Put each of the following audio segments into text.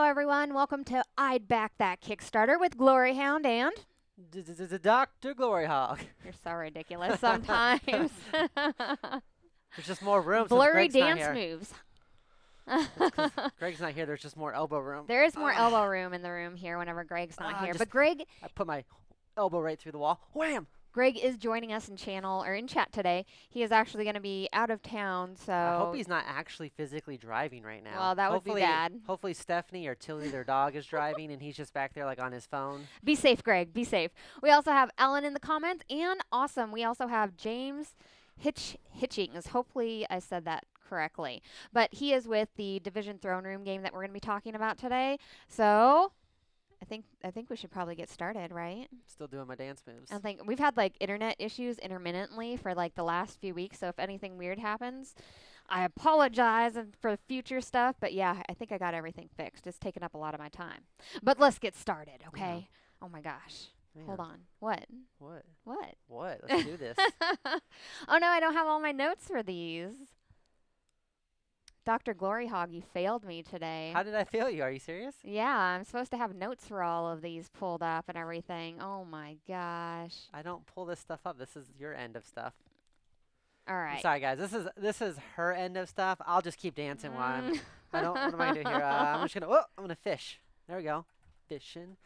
everyone. Welcome to I'd Back That Kickstarter with Gloryhound and... Dr. Gloryhougg. You're so ridiculous sometimes. There's just more room since Blurry Greg's not dance here. moves. That's 'cause Greg's not here. There's just more elbow room. There is more elbow room in the room here whenever Greg's not here. But Greg I put my elbow right through the wall. Wham! Greg is joining us in chat today. He is actually going to be out of town, so... I hope he's not actually physically driving right now. Well, that would be bad. Hopefully Stephanie or Tilly, their dog, is driving and he's just back there like on his phone. Be safe, Greg. Be safe. We also have Ellen in the comments, and awesome. We also have James Hitchings. Hopefully I said that correctly. But he is with the Division Throne Room game that we're going to be talking about today. So I think we should probably get started, right? Still doing my dance moves. I think we've had like internet issues intermittently for like the last few weeks. So if anything weird happens, I apologize for future stuff. But yeah, I think I got everything fixed. It's taken up a lot of my time. But let's get started, okay? Yeah. Oh my gosh. Man. Hold on. What? What? Let's do this. Oh no, I don't have all my notes for these. Dr. Gloryhougg, you failed me today. How did I fail you? Are you serious? Yeah, I'm supposed to have notes for all of these pulled up and everything. Oh my gosh. I don't pull this stuff up. This is your end of stuff. All right. I'm sorry, guys. This is her end of stuff. I'll just keep dancing while what am I gonna do here? I'm just gonna. I'm gonna fish. There we go. Fishing.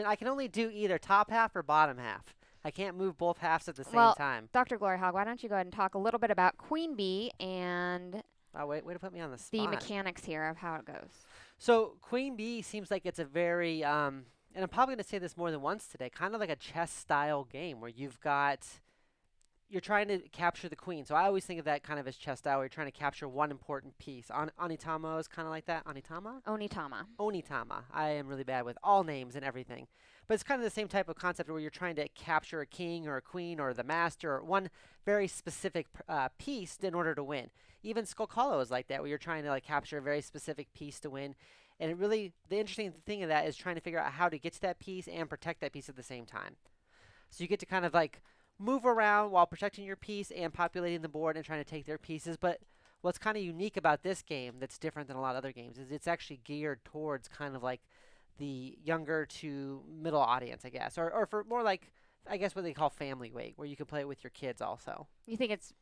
I can only do either top half or bottom half. I can't move both halves at the same time. Dr. Gloryhoggg, why don't you go ahead and talk a little bit about Queen Bee and way to put me on the spot. the mechanics here of how it goes. So Queen Bee seems like it's a very and I'm probably gonna say this more than once today, kind of like a chess style game where you're trying to capture the queen. So I always think of that kind of as chess style where you're trying to capture one important piece. Onitama is kind of like that. Onitama. I am really bad with all names and everything. But it's kind of the same type of concept where you're trying to capture a king or a queen or the master or one very specific piece in order to win. Even Skull Hollow is like that, where you're trying to like capture a very specific piece to win. And the interesting thing of that is trying to figure out how to get to that piece and protect that piece at the same time. So you get to kind of like move around while protecting your piece and populating the board and trying to take their pieces. But what's kind of unique about this game that's different than a lot of other games is it's actually geared towards kind of like the younger to middle audience, I guess, or for more like, I guess, what they call family weight, where you can play it with your kids also. You think it's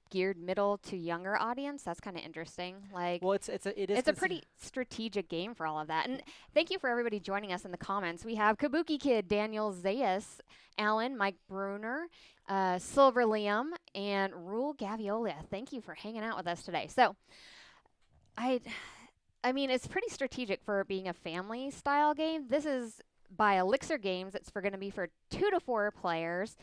geared middle to younger audience? That's kind of interesting. Like, well, it's a pretty strategic game for all of that. And thank you for everybody joining us in the comments. We have Kabuki Kid, Daniel Zayas, Alan, Mike Bruner, Silver Liam, and Rule Gaviola. Thank you for hanging out with us today. So, I mean, it's pretty strategic for being a family style game. This is by Elixir Games. It's going to be for 2 to 4 players.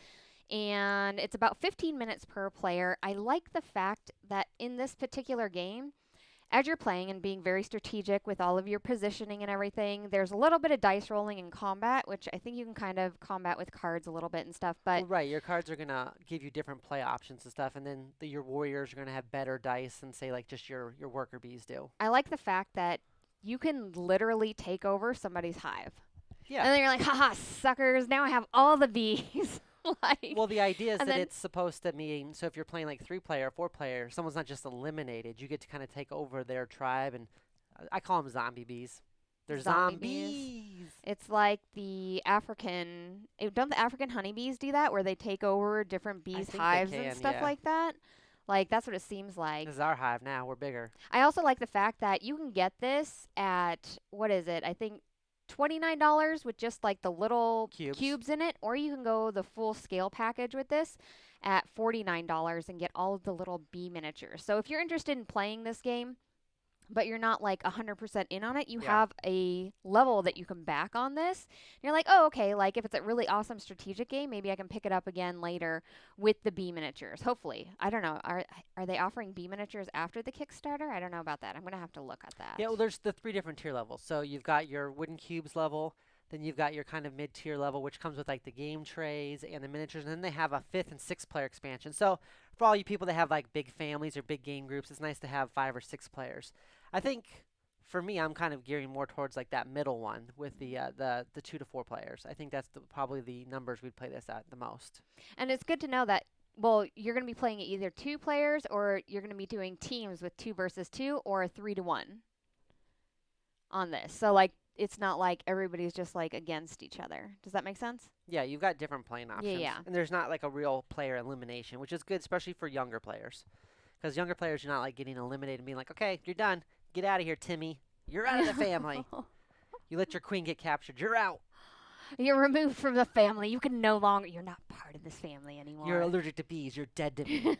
And it's about 15 minutes per player. I like the fact that in this particular game, as you're playing and being very strategic with all of your positioning and everything, there's a little bit of dice rolling in combat, which I think you can kind of combat with cards a little bit and stuff. But right, your cards are going to give you different play options and stuff, and then your warriors are going to have better dice than, say, like just your worker bees do. I like the fact that you can literally take over somebody's hive. Yeah. And then you're like, haha, suckers, now I have all the bees. Well, the idea is that it's supposed to mean, so if you're playing like 3-player, 4-player, someone's not just eliminated. You get to kind of take over their tribe, and I call them zombie bees. They're zombies. It's like the African, don't the African honeybees do that, where they take over different bees' hives and stuff like that? Like, that's what it seems like. This is our hive now. We're bigger. I also like the fact that you can get this at, what is it? I think $29 with just like the little cubes in it, or you can go the full scale package with this at $49 and get all of the little bee miniatures. So if you're interested in playing this game, but you're not like 100% in on it, you have a level that you can back on this. And you're like, oh, okay, like if it's a really awesome strategic game, maybe I can pick it up again later with the bee miniatures. Hopefully. I don't know. Are they offering bee miniatures after the Kickstarter? I don't know about that. I'm going to have to look at that. Yeah, well, there's the 3 different tier levels. So you've got your wooden cubes level, then you've got your kind of mid-tier level, which comes with like the game trays and the miniatures, and then they have a 5th and 6th player expansion. So for all you people that have like big families or big game groups, it's nice to have 5 or 6 players. I think for me, I'm kind of gearing more towards like that middle one with the 2 to 4 players. I think that's probably the numbers we'd play this at the most. And it's good to know that, well, you're going to be playing it either 2 players or you're going to be doing teams with 2 versus 2 or 3 to 1. on this. So like it's not like everybody's just like against each other. Does that make sense? Yeah, you've got different playing Yeah, options, yeah. and there's not like a real player elimination, which is good, especially for younger players. Because younger players, you're not like getting eliminated and being like, okay, you're done. Get out of here, Timmy. You're out of the family. You let your queen get captured. You're out. You're removed from the family. You can no longer. You're not part of this family You're anymore. allergic to bees. You're dead to me.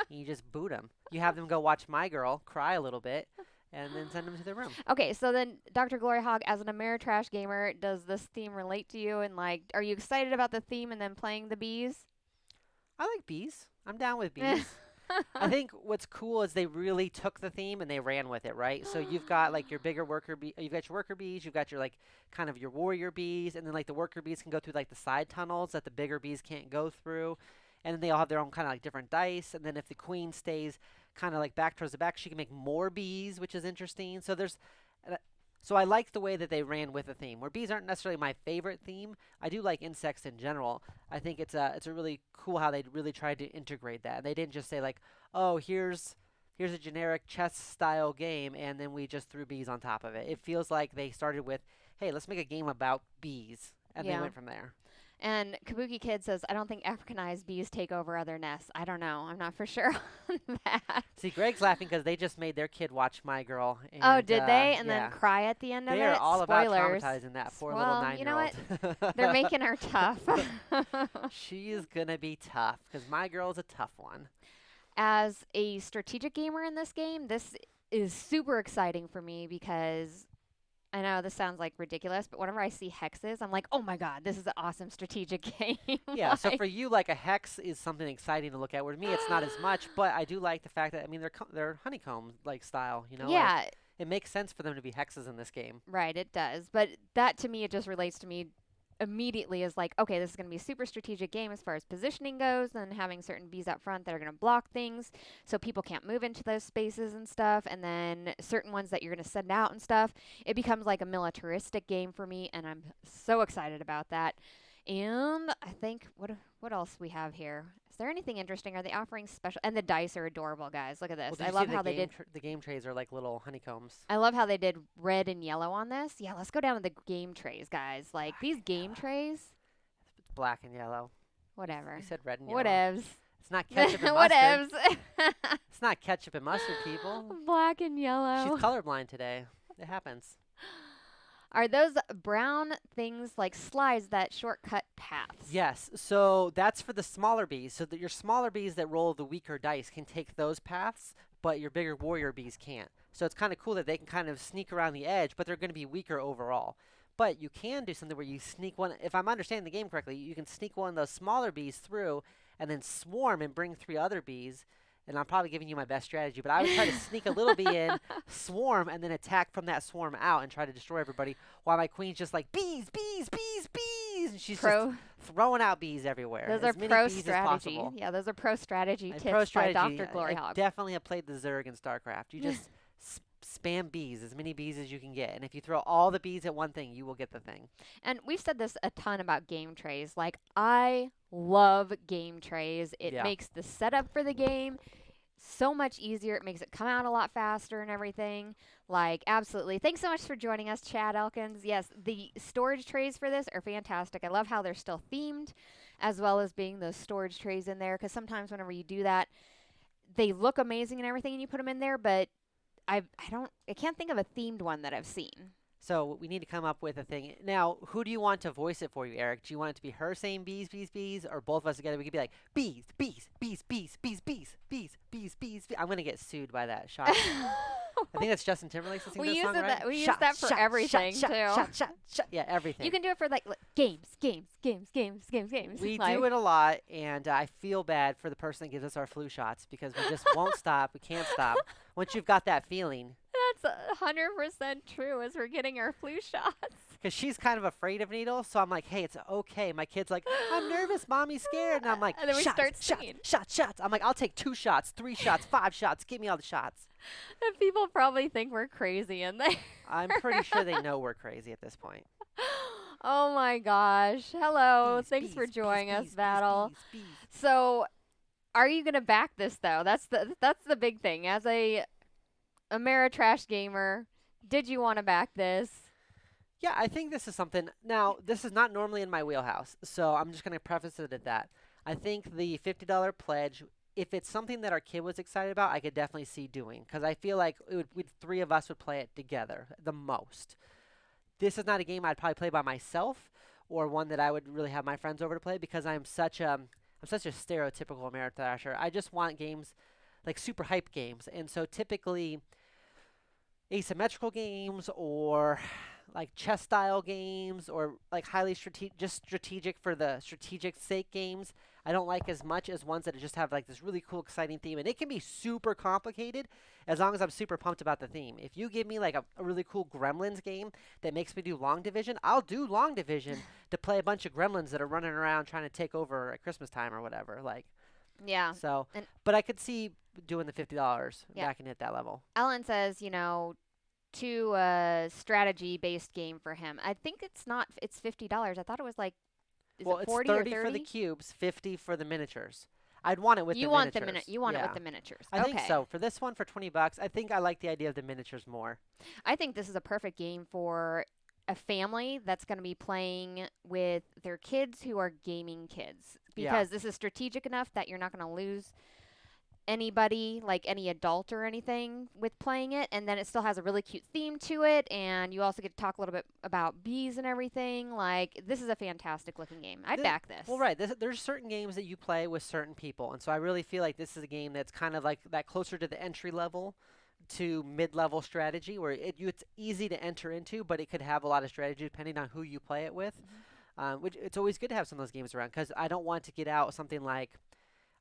You just boot them. You have them go watch My Girl, cry a little bit, and then send them to their room. Okay, so then Dr. Gloryhound, as an Ameritrash gamer, does this theme relate to you? And like, are you excited about the theme and then playing the bees? I like bees. I'm down with bees. I think what's cool is they really took the theme and they ran with it, right? So you've got like your bigger worker bee, you've got your worker bees, you've got your like kind of your warrior bees, and then like the worker bees can go through like the side tunnels that the bigger bees can't go through, and then they all have their own kind of like different dice. And then if the queen stays kind of like back towards the back, she can make more bees, which is interesting. So there's so I like the way that they ran with the theme. Where bees aren't necessarily my favorite theme, I do like insects in general. I think it's a really cool how they really tried to integrate that. They didn't just say like, oh, here's a generic chess style game, and then we just threw bees on top of it. It feels like they started with, hey, let's make a game about bees, and they Yeah. went from there. And Kabuki Kid says, I don't think Africanized bees take over other nests. I don't know. I'm not for sure on that. See, Greg's laughing because they just made their kid watch My Girl, Oh, and did they? And yeah, then cry at the end of they it? are all about Spoilers. traumatizing that poor little Well, you know 9-year-old. what? They're making her tough. She is gonna be tough because My Girl's a tough one. As a strategic gamer in this game, this is super exciting for me because I know this sounds like ridiculous, but whenever I see hexes, I'm like, oh my god, this is an awesome strategic game. Yeah, so Like, for you, like a hex is something exciting to look at. Where me, it's not as much, but I do like the fact that I mean they're honeycomb like style. You know, like yeah, it makes sense for them to be hexes in this game. right, it does. But that to me, it just relates to me immediately as like, okay, this is going to be a super strategic game as far as positioning goes, and having certain bees up front that are going to block things so people can't move into those spaces and stuff, and then certain ones that you're going to send out and stuff. It becomes like a militaristic game for me, and I'm so excited about that. And I think what else we have here? Is there anything interesting? Are they offering special? And the dice are adorable, guys. Look at this. Well, did I you love see how they did. the game trays are like little honeycombs? I love how they did red and yellow on this. Yeah, let's go down to the game trays, guys. Like Black these and game yellow. trays. It's black and yellow. Whatever. You said red and yellow. Whatevs. It's not ketchup and mustard. Whatevs. It's not ketchup and mustard, people. Black and yellow. She's colorblind today. It happens. Are those brown things like slides that shortcut paths? Yes, so that's for the smaller bees. So that your smaller bees that roll the weaker dice can take those paths, but your bigger warrior bees can't. So it's kind of cool that they can kind of sneak around the edge, but they're going to be weaker overall. But you can do something where you sneak one, if I'm understanding the game correctly, you can sneak one of those smaller bees through and then swarm and bring 3 other bees. And I'm probably giving you my best strategy, but I would try to sneak a little bee in, swarm, and then attack from that swarm out and try to destroy everybody while my queen's just like, bees, bees, bees, bees! And she's just throwing out bees everywhere. Those As are many pro bees as strategy. possible. Yeah, those are pro strategy And tips pro by strategy, Dr. I Gloryhound. definitely have played the Zerg in StarCraft. You just spam bees, as many bees as you can get. And if you throw all the bees at one thing, you will get the thing. And we've said this a ton about game trays. Like, I love game trays. It Yeah. makes the setup for the game so much easier. It makes it come out a lot faster and everything. Like, absolutely. Thanks so much for joining us, Chad Elkins. Yes, the storage trays for this are fantastic. I love how they're still themed, as well as being those storage trays in there, because sometimes whenever you do that, they look amazing and everything, and you put them in there, but I can't think of a themed one that I've seen. So we need to come up with a thing. Now, who do you want to voice it for you, Eric? Do you want it to be her saying bees, bees, bees, or both of us together? We could be like, bees, bees, bees, bees, bees, bees, bees, bees, bees. I'm going to get sued by that. Shot. I think that's Justin Timberlake that sings that song, right? We use that for everything, too. Shot. Yeah, everything. You can do it for, like games. We Like, do it a lot, and I feel bad for the person that gives us our flu shots because we just won't stop. We can't stop. Once you've got that feeling. That's 100% true as we're getting our flu shots. Because she's kind of afraid of needles, so I'm like, hey, it's okay. My kid's like, I'm nervous, mommy's scared. And I'm like, and then we shots, start shots, singing. shots. I'm like, I'll take 2 shots, 3 shots, 5 shots. Give me all the shots. And people probably think we're crazy in there. I'm pretty sure they know we're crazy at this point. Oh my gosh. Hello. Bees, Thanks bees, for bees, joining us, bees, Battle. bees, bees. So, are you going to back this though? That's the big thing. As a Ameritrash gamer, Did you want to back this? Yeah, I think this is something. Now, this is not normally in my wheelhouse, so I'm just going to preface it at that. I think the $50 pledge, if it's something that our kid was excited about, I could definitely see doing because I feel like three of us would play it together the most. This is not a game I'd probably play by myself or one that I would really have my friends over to play because I'm such a stereotypical American Thrasher. I just want games like super hype games, and so typically asymmetrical games or like chess style games or like just strategic for the strategic sake games. I don't like as much as ones that just have like this really cool exciting theme, and it can be super complicated as long as I'm super pumped about the theme. If you give me like a really cool Gremlins game that makes me do long division, I'll do long division to play a bunch of gremlins that are running around trying to take over at Christmas time or whatever. Like Yeah. so, And but I could see doing the $50 yeah. backing it at that level. Ellen says, to a strategy based game for him. I think it's not it's $50. I thought it was like is Well, it it's 40 or 30 for the 30? cubes, 50 for the miniatures. I'd want it with You the want miniatures. you want it with Yeah. the miniatures. I think Okay. so. For this one for $20, I think I like the idea of the miniatures more. I think this is a perfect game for a family that's going to be playing with their kids who are gaming kids Yeah. because this is strategic enough that you're not going to lose anybody, like any adult or anything, with playing it. And then it still has a really cute theme to it. And you also get to talk a little bit about bees and everything. Like, this is a fantastic looking game. I'd back this. Well, right. There's certain games that you play with certain people, and so I really feel like this is a game that's kind of like that closer to the entry level to mid-level strategy, where it's easy to enter into, but it could have a lot of strategy depending on who you play it with. Which it's always good to have some of those games around because I don't want to get out something like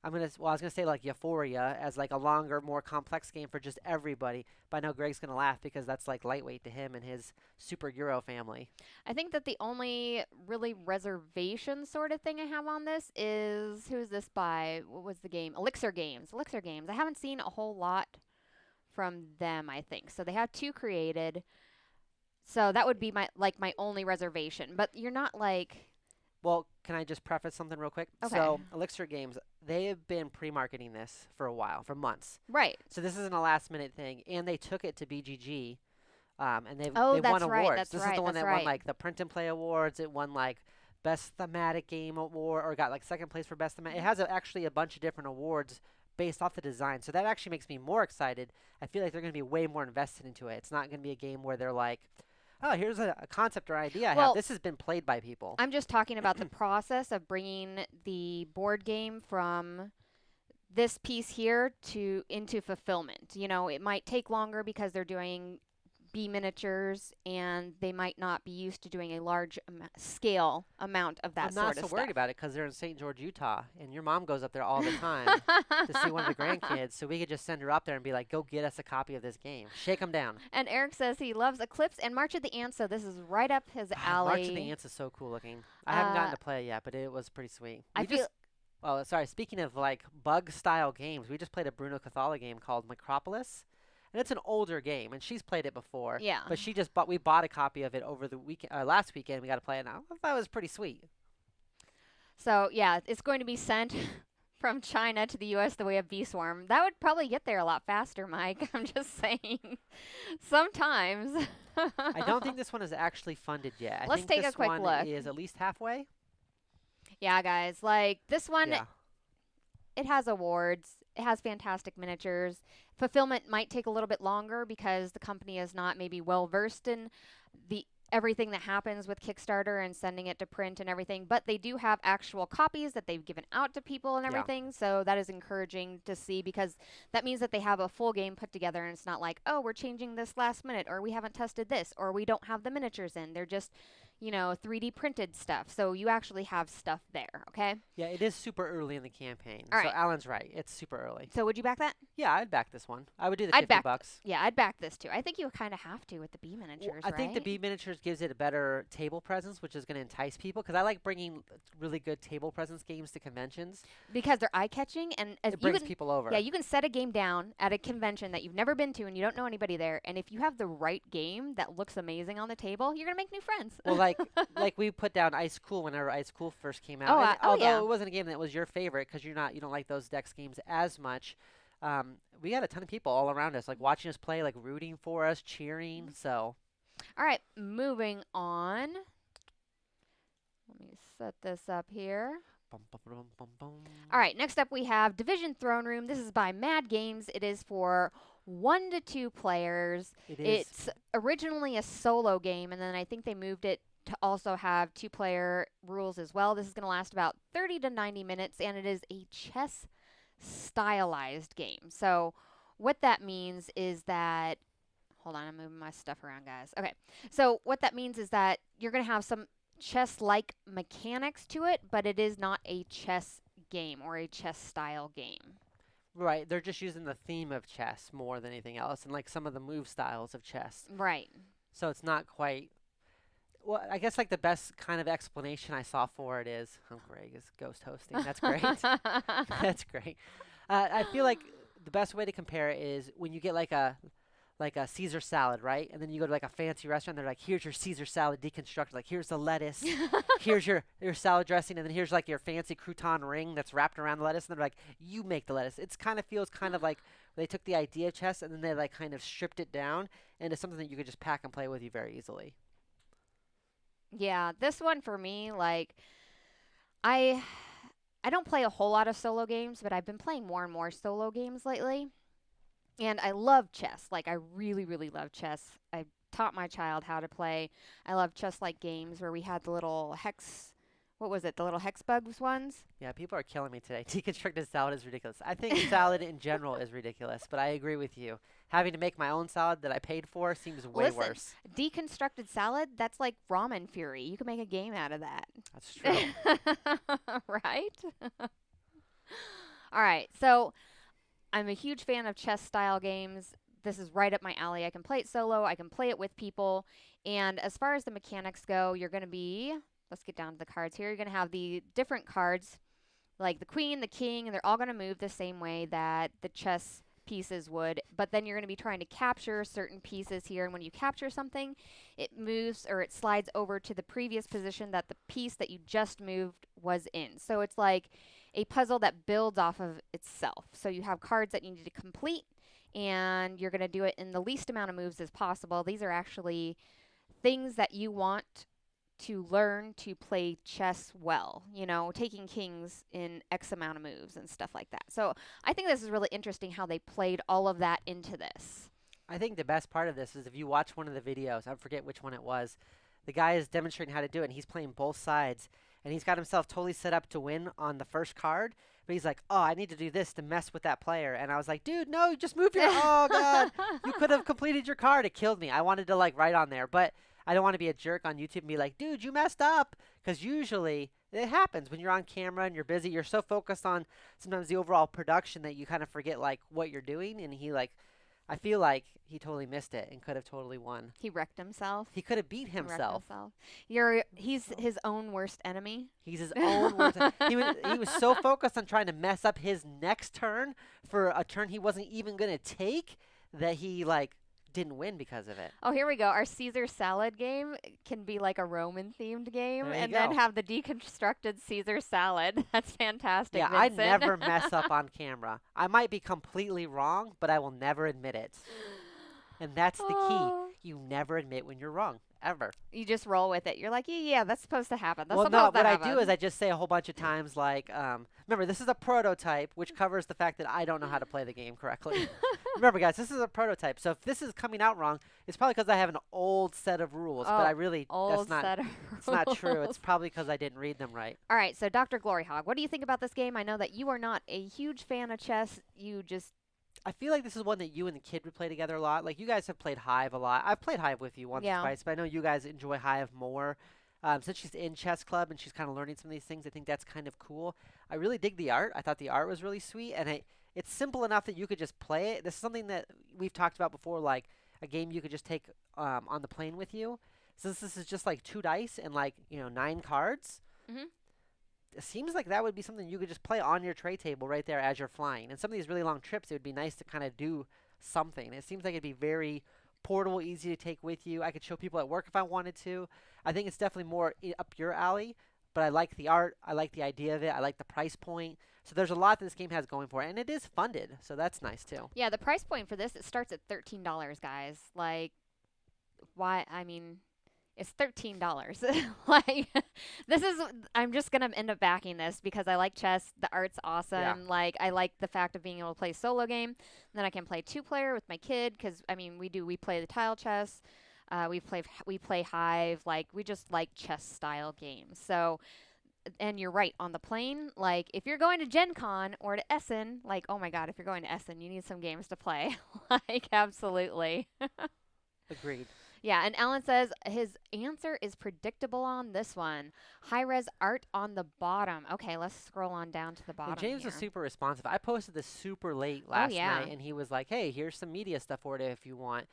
I was gonna say like Euphoria as like a longer, more complex game for just everybody. But I know Greg's gonna laugh because that's like lightweight to him and his super Euro family. I think that the only really reservation sort of thing I have on this is who is this by? What was the game? Elixir Games. Elixir Games. I haven't seen a whole lot from them, I think. So they have two created. So that would be my only reservation. But you're not like Well, can I just preface something real quick? okay. So Elixir Games, they have been pre-marketing this for a while, for months. Right. So this isn't a last-minute thing, and they took it to BGG, and they've Oh, won that's right. awards. That's This is right. the one That's that won right. like the Print and Play awards. It won like Best Thematic Game award, or got like second place for Best Thematic. It has actually a bunch of different awards based off the design. So that actually makes me more excited. I feel like they're going to be way more invested into it. It's not going to be a game where they're like, oh, here's a concept or idea I have. Well, This has been played by people. I'm just talking about the process of bringing the board game from this piece here to into fulfillment. It might take longer because they're doing bee miniatures and they might not be used to doing a large scale amount of that I'm not sort so of worried stuff. about it because they're in St. George, Utah, and your mom goes up there all the time to see one of the grandkids. So we could just send her up there and be like, "Go get us a copy of this game. Shake them down." And Eric says he loves Eclipse and March of the Ants, so this is right up his March of the alley. Ants is so cool looking. I haven't gotten Uh, to play it yet, but it was pretty sweet. I We feel just Oh, sorry. Speaking of like bug style games, we just played a Bruno Cathala game called Macropolis, and it's an older game, and she's played it before. yeah. But we bought a copy of it over the weekend, last weekend. We got to play it now. I thought it was pretty sweet. So yeah, it's going to be sent from China to the U.S. the way of bee swarm. That would probably get there a lot faster, Mike. I'm just saying. Sometimes. I don't think this one is actually funded yet. I Let's think take a this quick one look. is at least halfway. Yeah, guys. Like this one, Yeah. it has awards. It has fantastic miniatures. Fulfillment might take a little bit longer because the company is not maybe well versed in the everything that happens with Kickstarter and sending it to print and everything, but they do have actual copies that they've given out to people and Yeah. everything. So that is encouraging to see because that means that they have a full game put together and it's not like, "Oh, we're changing this last minute or we haven't tested this or we don't have the miniatures in." They're just 3D printed stuff. So you actually have stuff there, okay? Yeah, it is super early in the campaign. All So right. Alan's right. It's super early. So would you back that? Yeah, I'd back this one. I would do the I'd 50 back bucks. Yeah, I'd back this too. I think you kind of have to with the bee Well, miniatures, I think the right? bee miniatures gives it a better table presence, which is going to entice people because I like bringing really good table presence games to conventions. Because they're eye catching and It brings people over. yeah, you can set a game down at a convention that you've never been to and you don't know anybody there. And if you have the right game that looks amazing on the table, you're gonna make new friends. Well, like we put down Ice Cool whenever Ice Cool first came out. Oh, and oh, although yeah. it wasn't a game that was your favorite because you don't like those Dex games as much. we had a ton of people all around us, like watching us play, like rooting for us, cheering. So, All right, moving on. Let me set this up here. bum, bum, bum, bum, bum. All right, next up we have Division Throne Room. This is by Mad Games. It is for 1 to 2 players. It is. It's originally a solo game, and then I think they moved it to also have 2-player rules as well. This is going to last about 30 to 90 minutes, and it is a chess stylized game. So, what that means is that hold on, I'm moving my stuff around, guys. Okay. So, what that means is that you're going to have some chess like mechanics to it, but it is not a chess game or a chess style game. Right, they're just using the theme of chess more than anything else, and like some of the move styles of chess. Right. So it's not quite. Well, I guess like the best kind of explanation I saw for it is, oh, Greg is ghost hosting. That's great. That's great. I feel like the best way to compare it is when you get like a Caesar salad, right? And then you go to like a fancy restaurant, they're like, here's your Caesar salad deconstructed. Like, here's the lettuce, here's your salad dressing, and then here's like your fancy crouton ring that's wrapped around the lettuce. And they're like, you make the lettuce. It's kind of feels kind of like they took the idea of chess and then they like kind of stripped it down into something that you could just pack and play with you very easily. Yeah, this one for me, like I I don't play a whole lot of solo games, but I've been playing more and more solo games lately. And I love chess. Like, I really, really love chess. I taught my child how to play. I love chess like games where we had the little hex, what was it, the little hex bugs ones? Yeah, people are killing me today. Deconstructed salad is ridiculous. I think salad in general is ridiculous, but I agree with you. Having to make my own salad that I paid for seems way Listen, worse. deconstructed salad, that's like ramen fury. You can make a game out of that. That's true. Right? All right. So, I'm a huge fan of chess style games. This is right up my alley. I can play it solo, I can play it with people. And as far as the mechanics go, you're going to be, let's get down to the cards here. You're going to have the different cards, like the queen, the king, and they're all going to move the same way that the chess pieces would. But then you're going to be trying to capture certain pieces here. And when you capture something, it moves or it slides over to the previous position that the piece that you just moved was in. So it's like a puzzle that builds off of itself. So you have cards that you need to complete, and you're going to do it in the least amount of moves as possible. These are actually things that you want to learn to play chess well, you know, taking kings in X amount of moves and stuff like that. So I think this is really interesting how they played all of that into this. I think the best part of this is if you watch one of the videos, I forget which one it was, the guy is demonstrating how to do it, and he's playing both sides, and he's got himself totally set up to win on the first card, but he's like, oh, I need to do this to mess with that player. And I was like, dude, no, just move your, oh, God, you could have completed your card. It killed me. I wanted to, like, write on there, but I don't want to be a jerk on YouTube and be like, dude, you messed up, because usually it happens when you're on camera and you're busy. You're so focused on sometimes the overall production that you kind of forget, like, what you're doing, and he, like, I feel like he totally missed it and could have totally won. He wrecked himself. He could have beat He wrecked himself. He's his own worst enemy. He's his own worst. He was so focused on trying to mess up his next turn for a turn he wasn't even gonna take that he like didn't win because of it. Oh, here we go. Our Caesar salad game can be like a Roman themed game There you and then go. have the deconstructed Caesar salad. That's fantastic. Yeah, I Vincent. never mess up on camera. I might be completely wrong, but I will never admit it. And that's the Oh. key. You never admit when you're wrong, ever. You just roll with it. You're like, yeah, that's supposed to happen. That's Well, no, supposed to what I happen. do is I just say a whole bunch of times like, remember, this is a prototype, which covers the fact that I don't know how to play the game correctly. Remember, guys, this is a prototype. So if this is coming out wrong, it's probably because I have an old set of rules. But I really, old set of it's not true. rules. It's probably because I didn't read them right. All right, so Dr. Gloryhougnd, what do you think about this game? I know that you are not a huge fan of chess. You just I feel like this is one that you and the kid would play together a lot. Like, you guys have played Hive a lot. I've played Hive with you once or Yeah. twice, but I know you guys enjoy Hive more. Since she's in chess club and she's kind of learning some of these things, I think that's kind of cool. I really dig the art. I thought the art was really sweet, and it's simple enough that you could just play it. This is something that we've talked about before, like a game you could just take on the plane with you. Since this is just like 2 dice and like 9 cards, Mhm. it seems like that would be something you could just play on your tray table right there as you're flying. And some of these really long trips, it would be nice to kind of do something. It seems like it'd be very portable, easy to take with you. I could show people at work if I wanted to. I think it's definitely more up your alley. but I like the art. I like the idea of it. I like the price point. So there's a lot that this game has going for it, and it is funded, so that's nice too. Yeah, the price point for this, it starts at $13, guys. Like, why? I mean, it's $13. Like, this is, I'm just going to end up backing this because I like chess. The art's Yeah. awesome. Like, I like the fact of being able to play solo game. And then I can play 2-player with my kid because, I mean, we play the tile chess. We play Hive. Like, we just like chess style games. So, and you're right, on the plane, like, if you're going to Gen Con or to Essen, like, oh my God, if you're going to Essen, you need some games to play. Like, absolutely. Agreed. Yeah, and Alan says his answer is predictable on this one. High res art on the bottom. Okay, let's scroll on down to the And bottom James here. was super responsive. I posted this super late Oh, last yeah. night, and he was like, "Hey, here's some media stuff for it if you want,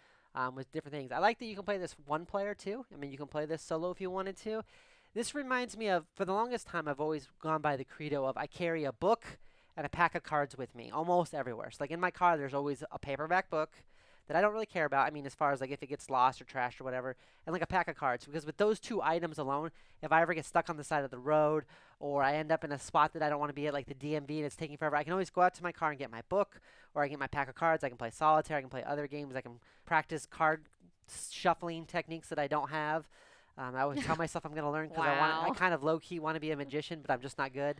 with different things." I like that you can play this one player too. I mean, you can play this solo if you wanted to. This reminds me of, for the longest time, I've always gone by the credo of I carry a book and a pack of cards with me almost everywhere. So, like in my car, there's always a paperback book that I don't really care about. I mean, as far as like if it gets lost or trashed or whatever, and like a pack of cards. Because with those two items alone, if I ever get stuck on the side of the road or I end up in a spot that I don't want to be at, like the DMV, and it's taking forever, I can always go out to my car and get my book, or I can get my pack of cards. I can play solitaire. I can play other games. I can practice card shuffling techniques that I don't have. I always tell myself I'm going to learn because I Wow. kind of low key want to be a magician, but I'm just not good.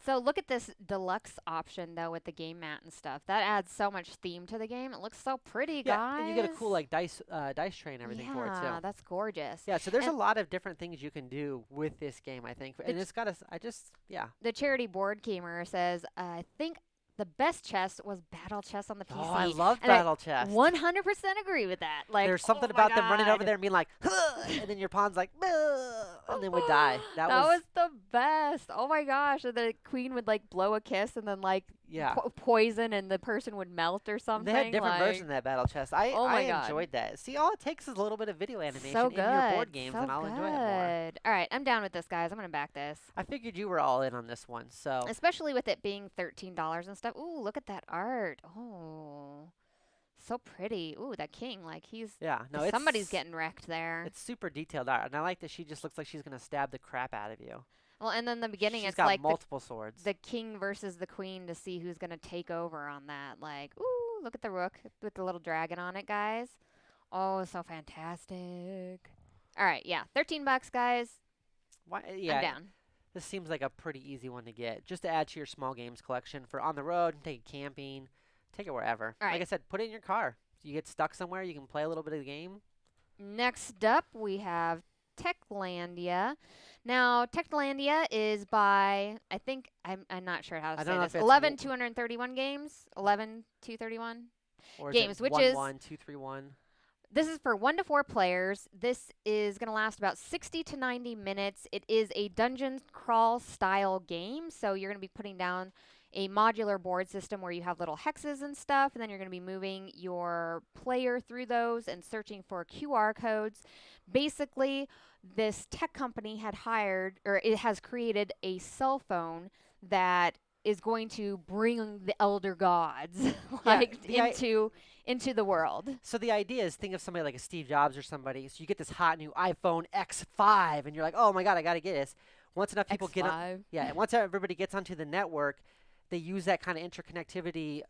So look at this deluxe option though with the game mat and stuff. That adds so much theme to the game. It looks so pretty, Yeah, guys. and you get a cool like dice tray and everything for it Yeah, too. that's gorgeous. Yeah, so there's a And lot of different things you can do with this game, I think. the And ch- it's got a, I just, yeah. the charity board gamer says, I think the best chess was Battle Chess on the PC. Oh, I love And I Battle Chess. 100% agree with that. Like, There's oh something my about them running over God. there and being like, "Huh," and then your pawn's like, "Ugh," and then would die. That That was, was the best. Oh my gosh. And the queen would like blow a kiss and then like yeah. poison and the person would melt or something. They had different like, versions of that Battle Chess. oh I my God. enjoyed that. See, all it takes is a little bit of video animation So in your board good. games, So and I'll good. enjoy it more. All right. I'm down with this, guys. I'm going to back this. I figured you were all in on this one, so Especially with it being $13 and stuff. Ooh, look at that art. Oh, so pretty. Ooh, that king. Like he's yeah. No, somebody's getting wrecked there. it's super detailed art, and I like that she just looks like she's gonna stab the crap out of you. Well, and then the beginning, She's it's got like multiple swords. the king versus the queen to see who's gonna take over on that. Like, ooh, look at the rook with the little dragon on it, guys. Oh, so fantastic. All right, yeah, $13, guys. Why, I'm yeah, down. this seems like a pretty easy one to get, just to add to your small games collection for on the road, take it camping, take it wherever. All Like right. I said, put it in your car. So you get stuck somewhere, you can play a little bit of the game. Next up, we have Techlandia. Now, Techlandia is by, I think, I'm not sure how to I say don't know this. if it's 11 231 games. 11 231 Or is games, it which 1 is 1 2 3 1? this is for 1 to 4 players. This is going to last about 60 to 90 minutes. It is a dungeon crawl style game, so you're going to be putting down a modular board system where you have little hexes and stuff, and then you're going to be moving your player through those and searching for QR codes. Basically, this tech company had hired, or it has created a cell phone that is going to bring the elder gods like into the world. So the idea is, think of somebody like a Steve Jobs or somebody. So you get this hot new iPhone X5, and you're like, oh my god, I gotta get this. Once enough people get on, X5. yeah, and once everybody gets onto the network, they use that kind of interconnectivity,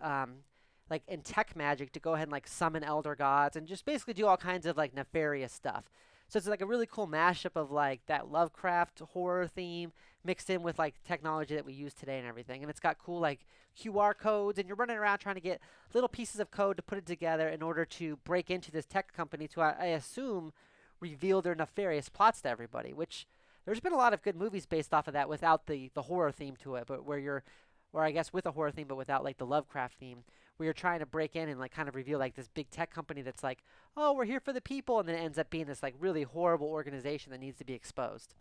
like in tech magic, to go ahead and like summon elder gods and just basically do all kinds of like nefarious stuff. So it's like a really cool mashup of like that Lovecraft horror theme mixed in with like technology that we use today and everything. And it's got cool like QR codes, and you're running around trying to get little pieces of code to put it together in order to break into this tech company to, I assume, reveal their nefarious plots to everybody. Which there's been a lot of good movies based off of that without the horror theme to it, but where you're, or I guess with a horror theme, but without like the Lovecraft theme, where you're trying to break in and like kind of reveal like this big tech company that's like, oh, we're here for the people, and then it ends up being this like really horrible organization that needs to be exposed.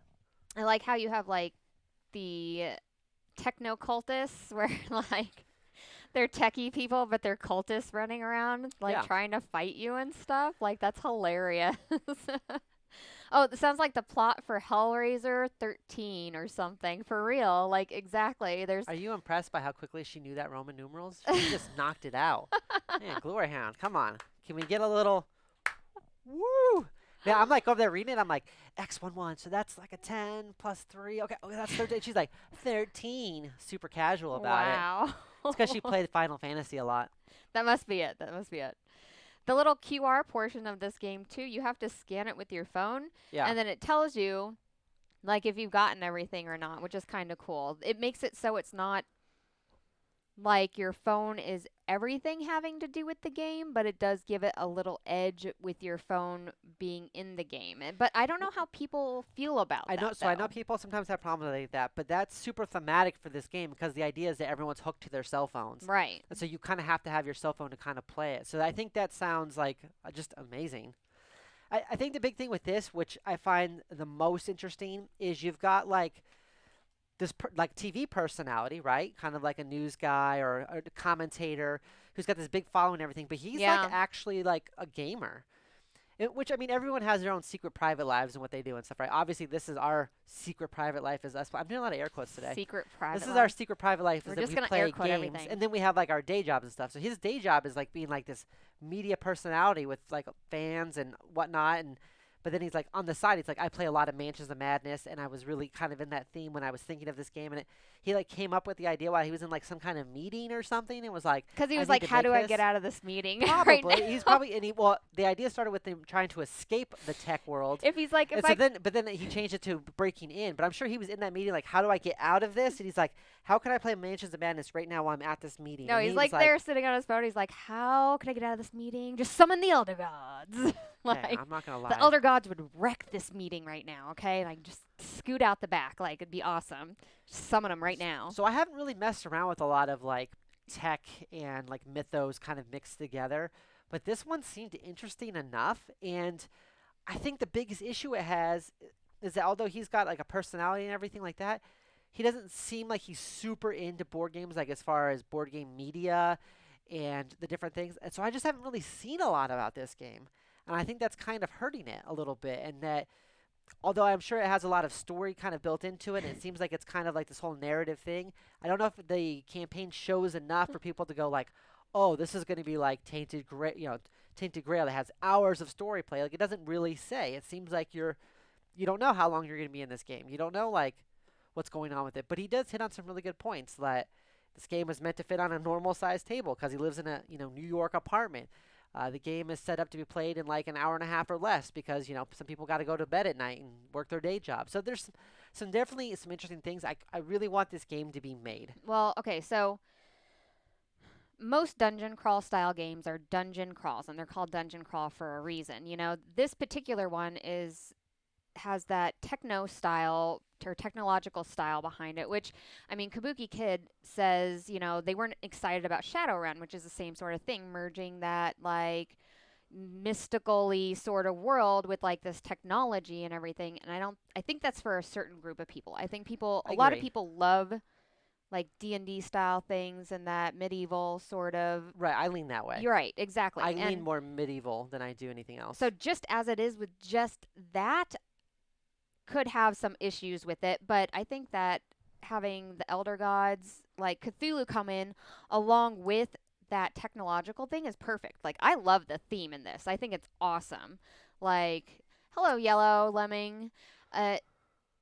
I like how you have like the techno cultists where like they're techie people but they're cultists running around like Yeah. trying to fight you and stuff. Like that's hilarious. Oh, it sounds like the plot for Hellraiser 13 or something. For real. Like exactly. There's Are you impressed by how quickly she knew that Roman numerals? She just knocked it out. Man, Gloryhound, come on. Can we get a little woo? Yeah, I'm like over there reading it. I'm like X11, so that's like a 10 plus 3. Okay, okay, that's 13. She's like 13, super casual about it. Wow. It's because she played Final Fantasy a lot. That must be it. That must be it. The little QR portion of this game too, you have to scan it with your phone, Yeah. and then it tells you like if you've gotten everything or not, which is kind of cool. It makes it so it's not like your phone is everything having to do with the game, but it does give it a little edge with your phone being in the game. But I don't know how people feel about I know, that so I know though. people sometimes have problems like that, but that's super thematic for this game because the idea is that everyone's hooked to their cell phones. Right. And so you kind of have to have your cell phone to kind of play it. So I think that sounds like just amazing. I think the big thing with this, which I find the most interesting, is you've got like like TV personality, right? Kind of like a news guy or a commentator who's got this big following and everything, but he's like Yeah. actually like a gamer. Which I mean, everyone has their own secret private lives and what they do and stuff, right? Obviously, this is our secret private life as us. I'm doing a lot of air quotes today. Secret private This is our life. secret private life is We're that just we gonna air play quote games, everything. and then we have like our day jobs and stuff. So his day job is like being like this media personality with like fans and whatnot, and but then he's like on the side, he's like, I play a lot of Mansions of Madness, and I was really kind of in that theme when I was thinking of this game, and he like came up with the idea while he was in like some kind of meeting or something, and was like, Because he I was need like, to "How make do I this. get out of this meeting right Probably. He's now?" probably and he well the idea started with him trying to escape the tech world. If he's like, And if so I then he changed it to breaking in. But I'm sure he was in that meeting like, how do I get out of this? And he's like, how can I play Mansions of Madness right now while I'm at this meeting? no, And he's he was like like, there sitting on his phone. He's like, "How can I get out of this meeting? Just summon the elder gods." okay, Like I'm not gonna the lie. elder gods would wreck this meeting right now. Okay, like just scoot out the back. Like it'd be awesome. Just summon them right now. So I haven't really messed around with a lot of like tech and like mythos kind of mixed together, but this one seemed interesting enough. And I think the biggest issue it has is that although he's got like a personality and everything like that, he doesn't seem like he's super into board games, like as far as board game media and the different things. And so I just haven't really seen a lot about this game. And I think that's kind of hurting it a little bit. And that although I'm sure it has a lot of story kind of built into it, and it seems like it's kind of like this whole narrative thing, I don't know if the campaign shows enough for people to go like, oh, this is going to be like Tainted Grail that has hours of story play. Like it doesn't really say. It seems like you don't know how long you're going to be in this game. You don't know like what's going on with it. But he does hit on some really good points that this game is meant to fit on a normal sized table because he lives in a New York apartment. The game is set up to be played in like an hour and a half or less because some people got to go to bed at night and work their day job. So there's some definitely some interesting things. I really want this game to be made. Well, okay, so most dungeon crawl style games are dungeon crawls, and they're called dungeon crawl for a reason. This particular one has that techno style or technological style behind it, which, I mean, Kabuki Kid says, they weren't excited about Shadowrun, which is the same sort of thing, merging that, like, mystical-y sort of world with, like, this technology and everything. And I think that's for a certain group of people. I think I a lot of agree. people love, like, D&D style things and that medieval sort of. Right, I lean that way. You're right, exactly. I lean And more medieval than I do anything else. so just as it is with just that, could have some issues with it, but I think that having the elder gods like Cthulhu come in along with that technological thing is perfect. Like I love the theme in this. I think it's awesome. Like, hello yellow lemming. Uh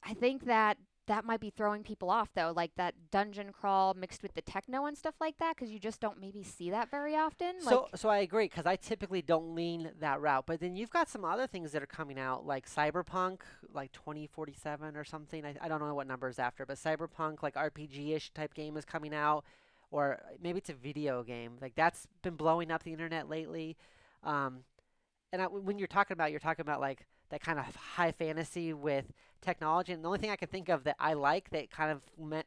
I think that might be throwing people off though, like that dungeon crawl mixed with the techno and stuff like that, because you just don't maybe see that very often. So I agree because I typically don't lean that route. But then you've got some other things that are coming out like Cyberpunk, like 2047 or something. I don't know what number is after, but Cyberpunk, like RPG-ish type game is coming out, or maybe it's a video game. Like that's been blowing up the internet lately. Um, and when you're talking about like that kind of high fantasy with technology. And the only thing I can think of that I like that kind of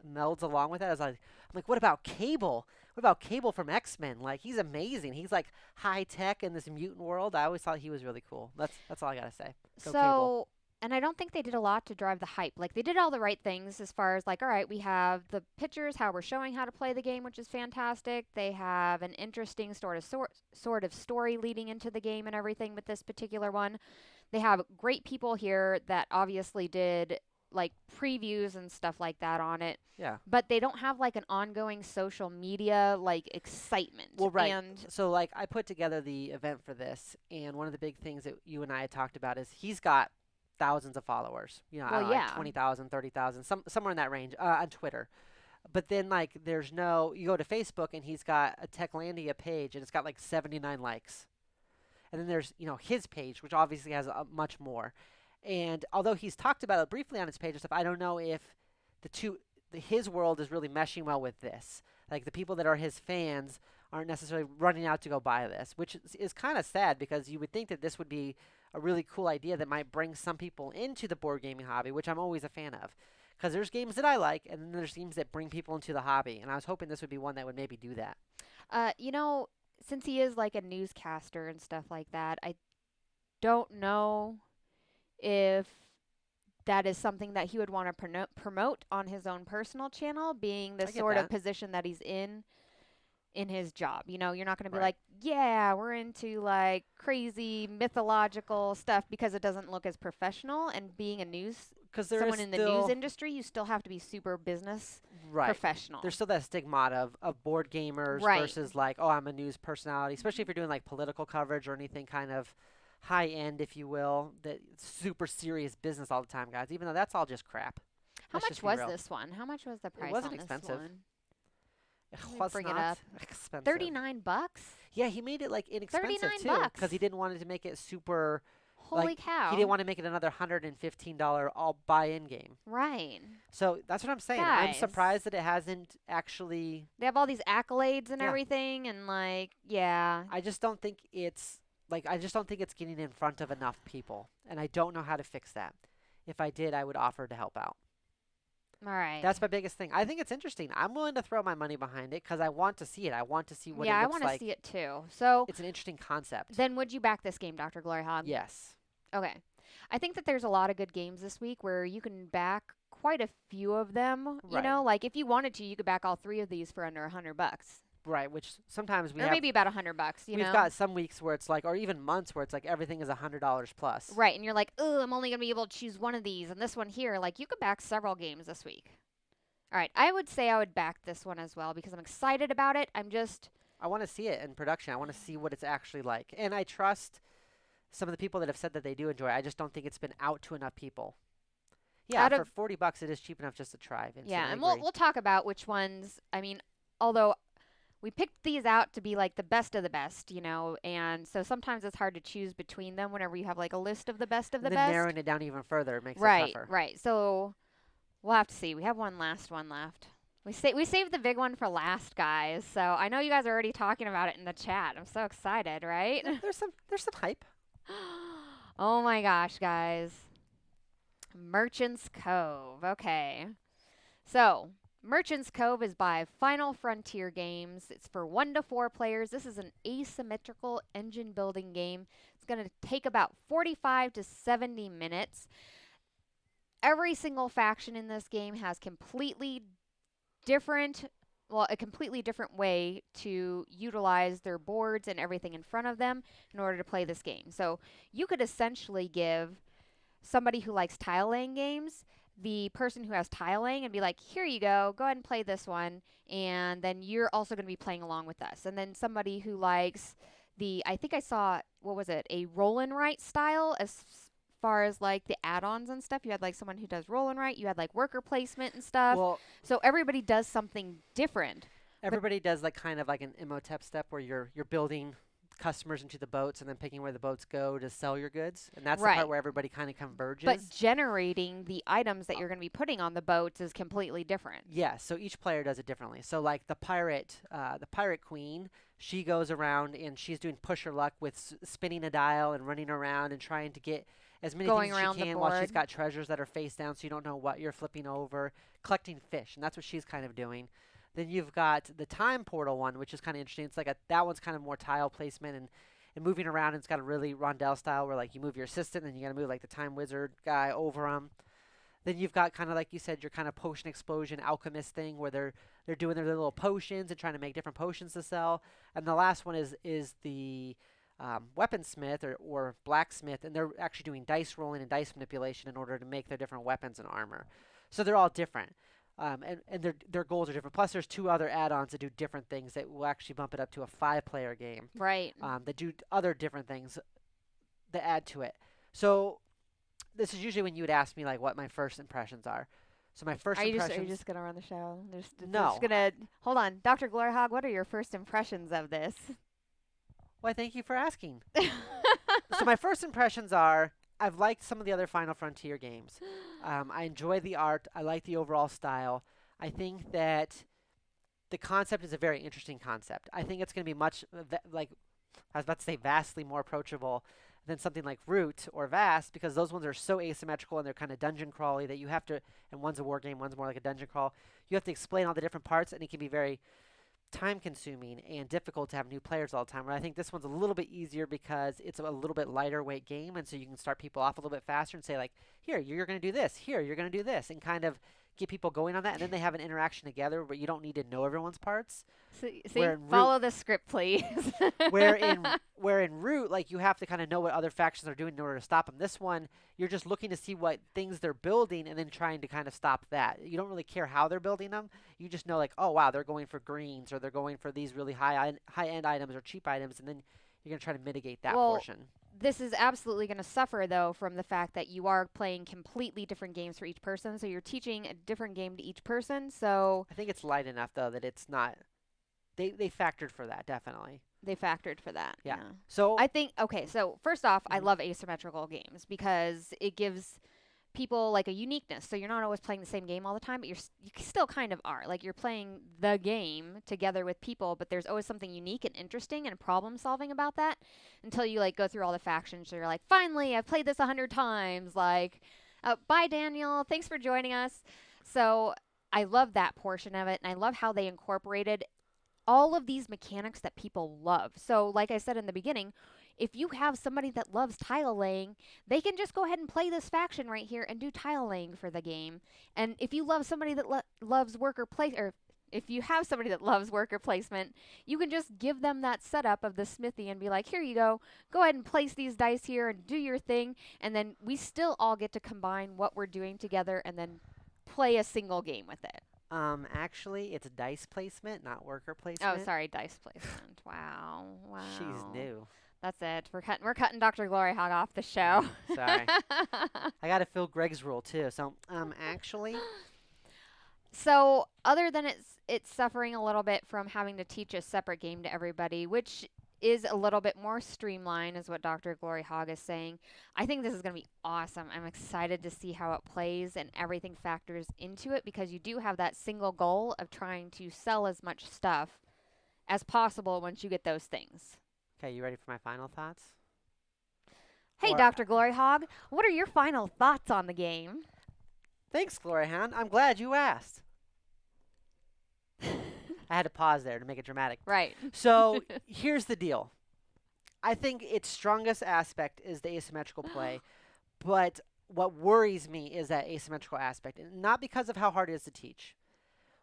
melds along with that is I'm like, what about Cable? What about Cable from X-Men? Like he's amazing. He's like high tech in this mutant world. I always thought he was really cool. That's all I gotta say. Go Cable. so, and I don't think they did a lot to drive the hype. Like, they did all the right things as far as, like, all right, we have the pictures, how we're showing how to play the game, which is fantastic. They have an interesting sort of story leading into the game and everything with this particular one. They have great people here that obviously did, like previews and stuff like that on it, Yeah. but they don't have like an ongoing social media like excitement. Well, right. And So, like, I put together the event for this, and one of the big things that you and I had talked about is he's got thousands of followers. You know, I well, don't know, like yeah. 20,000, 30,000, somewhere in that range on Twitter. But then, like, there's no, you go to Facebook, and he's got a Techlandia page, and it's got like 79 likes. And then there's, his page, which obviously has much more. And although he's talked about it briefly on his page and stuff, I don't know if his world is really meshing well with this. Like the people that are his fans aren't necessarily running out to go buy this, which is kind of sad because you would think that this would be a really cool idea that might bring some people into the board gaming hobby, which I'm always a fan of. Because there's games that I like, and then there's games that bring people into the hobby, and I was hoping this would be one that would maybe do that. You know, since he is like a newscaster and stuff like that, I don't know if that is something that he would want to promote on his own personal channel, being the I get sort of that. position that he's in his job. You know, you're not going to be Right. like, yeah, we're into like crazy mythological stuff because it doesn't look as professional. And being a news Because there is someone in the news still, industry, you still have to be super business right. professional. There's still that stigmata of board gamers Right. versus like, oh, I'm a news personality, especially if you're doing like political coverage or anything kind of high end, if you will, that super serious business all the time, guys. Even though that's all just crap. How Let's much just be was real. this one? How much was the price wasn't on this expensive. one? It Let me was bring it not up. expensive. $39? Yeah, he made it like inexpensive 39 too, bucks. because he didn't want it to make it super. Holy Like, cow. he didn't want to make it another $115 all buy-in game. Right. So that's what I'm saying. I'm Guys. surprised that it hasn't actually. They have all these accolades and Yeah. everything, and like, yeah. I just don't think it's I just don't think it's getting in front of enough people, and I don't know how to fix that. If I did, I would offer to help out. All right. That's my biggest thing. I think it's interesting. I'm willing to throw my money behind it because I want to see it. I want to see what yeah, it I looks want to like. see it too. So It's an interesting concept. then, would you back this game, Dr. Gloryhound? Yes. Okay. I think that there's a lot of good games this week where you can back quite a few of them. You Right. know, like if you wanted to, you could back all three of these for under $100, Right, which sometimes we or have. maybe about $100. You We've know. got some weeks where it's like, or even months where it's like everything is $100 plus. Right, and you're like, oh, I'm only gonna be able to choose one of these and this one here. Like you could back several games this week. All right, I would say I would back this one as well because I'm excited about it. I want to see it in production. I want to see what it's actually like, and I trust some of the people that have said that they do enjoy it. I just don't think it's been out to enough people. Yeah, Out for of- $40, it is cheap enough just to try. Vincent, yeah, I and agree. we'll talk about which ones. I mean, although we picked these out to be like the best of the best, you know, and so sometimes it's hard to choose between them whenever you have like a list of the best of the then best. narrowing it down even further makes it Right, tougher. right. So we'll have to see. We have one last one left. We saved the big one for last, guys. So I know you guys are already talking about it in the chat. I'm so excited, right? Yeah, there's some hype. Oh my gosh, guys. Merchant's Cove. Okay. So, Merchant's Cove is by Final Frontier Games. It's for 1 to 4 players. This is an asymmetrical engine building game. It's going to take about 45 to 70 minutes. Every single faction in this game has a completely different way to utilize their boards and everything in front of them in order to play this game. So you could essentially give somebody who likes tile laying games the person who has tile laying and be like, here you go ahead and play this one, and then you're also going to be playing along with us. And then somebody who likes I think I saw, what was it, a roll and write style as far as like the add-ons and stuff. You had like someone who does roll and write, you had like worker placement and stuff. Well, So everybody does something different. everybody does like kind of like an Imhotep step where you're building customers into the boats and then picking where the boats go to sell your goods, and that's the Right. part where everybody kind of converges. But generating the items that you're going to be putting on the boats is completely different. Yeah, so each player does it differently. So like the pirate queen, she goes around and she's doing push her luck with spinning a dial and running around and trying to get as many Going things as around she the can while she's board. got treasures that are face down, so you don't know what you're flipping over, collecting fish, and that's what she's kind of doing. Then you've got the time portal one, which is kind of interesting. It's like that one's kind of more tile placement and moving around. And it's got a really rondelle style where like you move your assistant and you got to move like the time wizard guy over them. Then you've got kind of like you said, your kind of potion explosion alchemist thing where they're doing their little potions and trying to make different potions to sell. And the last one is the weaponsmith or blacksmith, and they're actually doing dice rolling and dice manipulation in order to make their different weapons and armor. So they're all different. And their goals are different. Plus, there's two other add-ons that do different things that will actually bump it up to a 5-player game. Right. That do other different things that add to it. So this is usually when you would ask me like what my first impressions are. So my first impressions. Are you just gonna run the show? No. Just gonna hold on, Dr. Gloryhougnd. What are your first impressions of this? Why, thank you for asking. So my first impressions are I've liked some of the other Final Frontier games. I enjoy the art. I like the overall style. I think that the concept is a very interesting concept. I think it's going to be much like I was about to say vastly more approachable than something like Root or Vast, because those ones are so asymmetrical and they're kind of dungeon crawly that you have to. And one's a war game, one's more like a dungeon crawl. You have to explain all the different parts, and it can be very time consuming and difficult to have new players all the time. Where I think this one's a little bit easier because it's a little bit lighter weight game, and so you can start people off a little bit faster and say like, here, you're going to do this, here, you're going to do this, and kind of get people going on that, and then they have an interaction together where you don't need to know everyone's parts. See, follow the script, please. where in Root, like you have to kind of know what other factions are doing in order to stop them. This one, you're just looking to see what things they're building and then trying to kind of stop that. You don't really care how they're building them. You just know like, oh wow, they're going for greens or they're going for these really high end items or cheap items, and then you're gonna try to mitigate that portion. This is absolutely going to suffer, though, from the fact that you are playing completely different games for each person. So you're teaching a different game to each person. So I think it's light enough, though, that it's not. They factored for that, definitely. They factored for that. Yeah. So I think, okay, so first off, I love asymmetrical games because it gives people like a uniqueness. So you're not always playing the same game all the time, but you still kind of are. Like you're playing the game together with people, but there's always something unique and interesting and problem solving about that until you like go through all the factions. So you're like, finally, I've played this 100 times. Like, bye, Daniel. Thanks for joining us. So I love that portion of it, and I love how they incorporated all of these mechanics that people love. So like I said in the beginning, if you have somebody that loves tile laying, they can just go ahead and play this faction right here and do tile laying for the game. And if you love somebody that loves worker place, or if you have somebody that loves worker placement, you can just give them that setup of the smithy and be like, here you go. Go ahead and place these dice here and do your thing. And then we still all get to combine what we're doing together and then play a single game with it. Actually, it's dice placement, not worker placement. Oh, sorry, dice placement. Wow. She's new. That's it. We're cutting Dr. Gloryhound off the show. Sorry. I got to fill Greg's rule too. So, actually. So, other than it's suffering a little bit from having to teach a separate game to everybody, which is a little bit more streamlined, is what Dr. Gloryhound is saying. I think this is going to be awesome. I'm excited to see how it plays and everything factors into it because you do have that single goal of trying to sell as much stuff as possible once you get those things. Okay, you ready for my final thoughts? Hey, Dr. Gloryhound, what are your final thoughts on the game? Thanks, Gloryhound. I'm glad you asked. I had to pause there to make it dramatic. Right. So here's the deal. I think its strongest aspect is the asymmetrical play, but what worries me is that asymmetrical aspect, and not because of how hard it is to teach.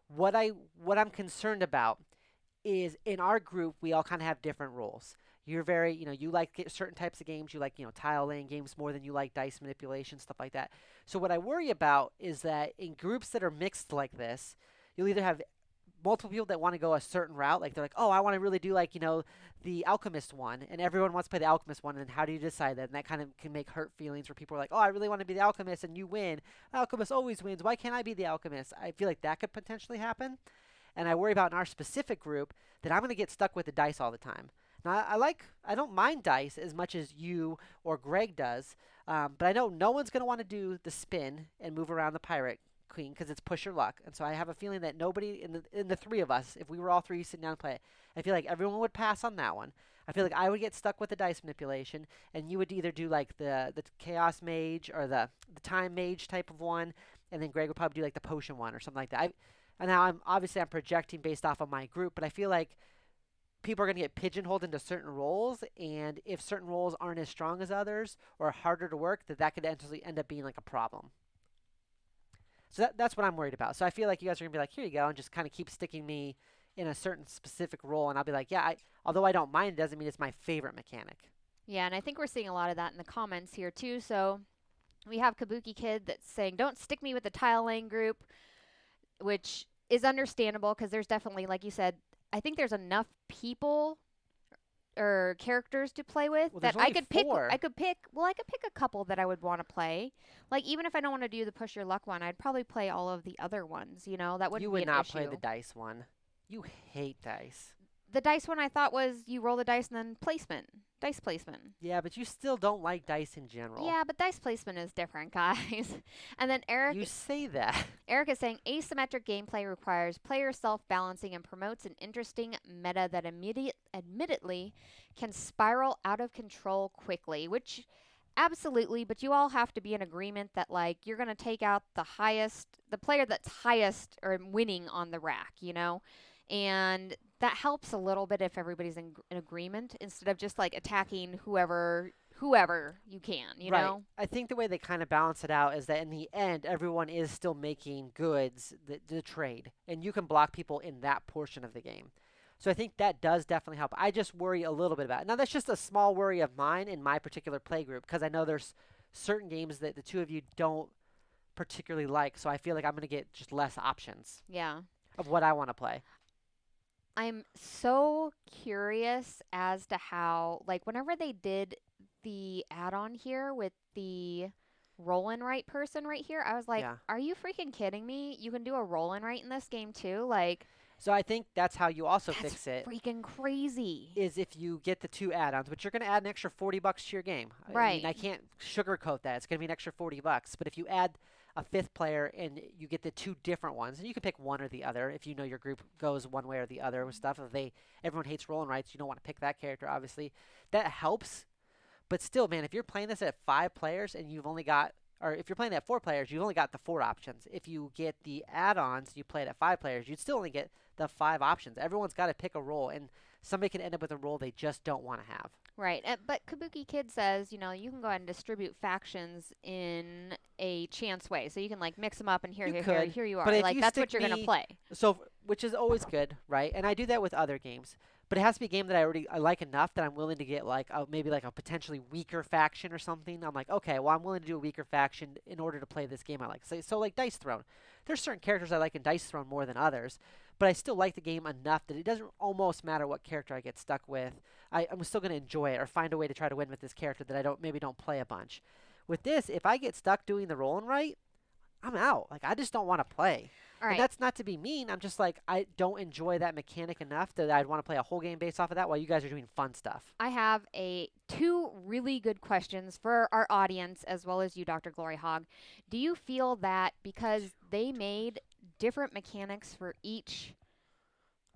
What I'm concerned about is in our group we all kind of have different roles. You're very, you like certain types of games. You like, tile laying games more than you like dice manipulation, stuff like that. So what I worry about is that in groups that are mixed like this, you'll either have multiple people that want to go a certain route. Like they're like, oh, I want to really do like, the alchemist one, and everyone wants to play the alchemist one. And how do you decide that? And that kind of can make hurt feelings where people are like, oh, I really want to be the alchemist, and you win. Alchemist always wins. Why can't I be the alchemist? I feel like that could potentially happen. And I worry about in our specific group that I'm going to get stuck with the dice all the time. Now, I don't mind dice as much as you or Greg does, but I know no one's going to want to do the spin and move around the pirate queen because it's push your luck. And so I have a feeling that nobody in the three of us, if we were all three sitting down and play it, I feel like everyone would pass on that one. I feel like I would get stuck with the dice manipulation, and you would either do like the chaos mage or the time mage type of one, and then Greg would probably do like the potion one or something like that. And now I'm projecting based off of my group, but I feel like people are going to get pigeonholed into certain roles, and if certain roles aren't as strong as others or harder to work, that could end up being like a problem. So that's what I'm worried about. So I feel like you guys are going to be like, here you go, and just kind of keep sticking me in a certain specific role, and I'll be like, yeah, although I don't mind, it doesn't mean it's my favorite mechanic. Yeah, and I think we're seeing a lot of that in the comments here too. So we have Kabuki Kid that's saying, "Don't stick me with the tile laying group," which is understandable because there's definitely, like you said, I think there's enough people or characters to play with Well, that there's only I 4. could pick well I could pick a couple that I would want to play. Like even if I don't want to do the push your luck one, I'd probably play all of the other ones, you know. That You wouldn't be would an not play the issue. dice one. You hate dice. The dice one I thought was you roll the dice and then placement. Dice placement. Yeah, but you still don't like dice in general. Yeah, but dice placement is different, guys. And then You say that. Eric is saying asymmetric gameplay requires player self-balancing and promotes an interesting meta that admittedly can spiral out of control quickly, which absolutely, but you all have to be in agreement that like you're going to take out the player that's highest or winning on the rack, you know? And that helps a little bit if everybody's in agreement instead of just like attacking whoever you can, you Right. know? I think the way they kind of balance it out is that in the end, everyone is still making goods, the trade, and you can block people in that portion of the game. So I think that does definitely help. I just worry a little bit about it. Now, that's just a small worry of mine in my particular play group because I know there's certain games that the two of you don't particularly like. So I feel like I'm going to get just less options Yeah. of what I want to play. I'm so curious as to how, like, whenever they did the add-on here with the roll and write person right here, I was like, Yeah. are you freaking kidding me? You can do a roll and write in this game too? Like, So I think that's how you also that's fix it. freaking crazy. Is if you get the 2 add-ons, but you're going to add an extra $40 to your game. I mean, Right. I can't sugarcoat that. It's going to be an extra $40. But if you add a 5th player and you get the 2 different ones, and you can pick one or the other if you know your group goes one way or the other with stuff. If everyone hates roll and writes, you don't want to pick that character, obviously. That helps. But still, man, if you're playing this at 5 players and you've only got, or if you're playing at 4 players, you've only got the 4 options. If you get the add-ons, you play it at 5 players, you'd still only get the 5 options. Everyone's got to pick a role, and somebody can end up with a role they just don't want to have. Right. But Kabuki Kid says, you know, you can go ahead and distribute factions in a chance way. So you can like mix them up and here you are. But if Like you that's stick what you're going to me- play. So, which is always good, right? And I do that with other games. But it has to be a game that I like enough that I'm willing to get like maybe like a potentially weaker faction or something. I'm like, okay, well, I'm willing to do a weaker faction in order to play this game I like. So like Dice Throne. There's certain characters I like in Dice Throne more than others, but I still like the game enough that it doesn't almost matter what character I get stuck with. I'm still going to enjoy it or find a way to try to win with this character that I don't play a bunch. With this, if I get stuck doing the roll and write, I'm out. Like I just don't want to play. All And right. that's not to be mean. I'm just like, I don't enjoy that mechanic enough that I'd want to play a whole game based off of that while you guys are doing fun stuff. I have two really good questions for our audience as well as you, Dr. Gloryhougnd. Do you feel that because they made different mechanics for each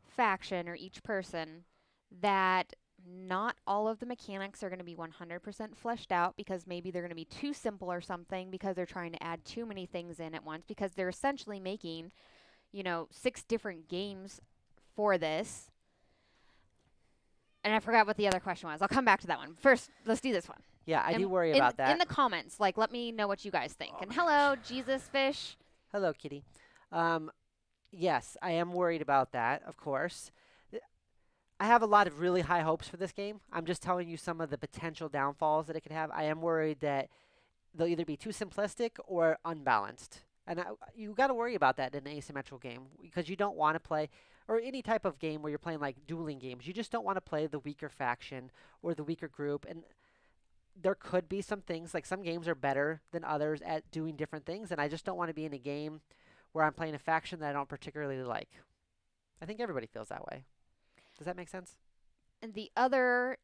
faction or each person, that not all of the mechanics are going to be 100% fleshed out because maybe they're going to be too simple or something because they're trying to add too many things in at once because they're essentially making, you know, 6 different games for this. And I forgot what the other question was. I'll come back to that one. First, let's do this one. Yeah, I And do worry about that. In the comments, like, let me know what you guys think. Oh And my hello, Jesus Fish. Hello, kitty. Yes, I am worried about that, of course. I have a lot of really high hopes for this game. I'm just telling you some of the potential downfalls that it could have. I am worried that they'll either be too simplistic or unbalanced. And you got to worry about that in an asymmetrical game because you don't want to play, or any type of game where you're playing like dueling games, you just don't want to play the weaker faction or the weaker group. And there could be some things, like some games are better than others at doing different things, and I just don't want to be in a game where I'm playing a faction that I don't particularly like. I think everybody feels that way. Does that make sense? And the other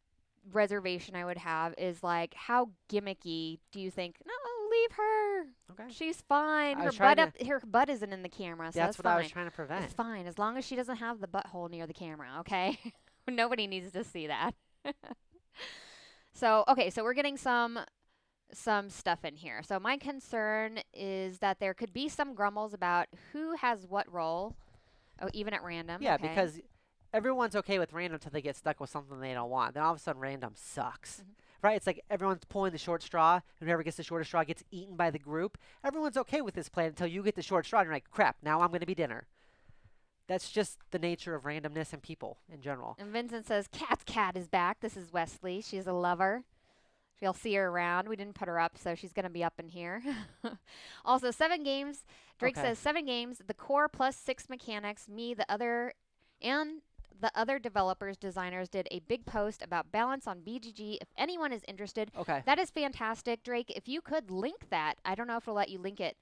reservation I would have is like, how gimmicky do you think? No, leave her. Okay. She's fine. I Her was trying her butt isn't in the camera, so That's that's what I fine. was trying to prevent. It's fine as long as she doesn't have the butthole near the camera. Okay, nobody needs to see that. So okay, so we're getting some stuff in here. So my concern is that there could be some grumbles about who has what role. Oh, even at random. Yeah, okay. because everyone's okay with random until they get stuck with something they don't want. Then all of a sudden, random sucks. Right? It's like everyone's pulling the short straw, and whoever gets the shortest straw gets eaten by the group. Everyone's okay with this plan until you get the short straw, and you're like, crap, now I'm going to be dinner. that's just the nature of randomness and people in general. And Vincent says, Cat's cat is back. This is Wesley. She's a lover. You'll see her around. We didn't put her up, so she's going to be up in here. Also, 7 games. Drake Okay. says 7 games. The core plus 6 mechanics. And the other developers, designers did a big post about balance on BGG. If anyone is interested, Okay. that is fantastic, Drake. If you could link that, I don't know if it'll let you link it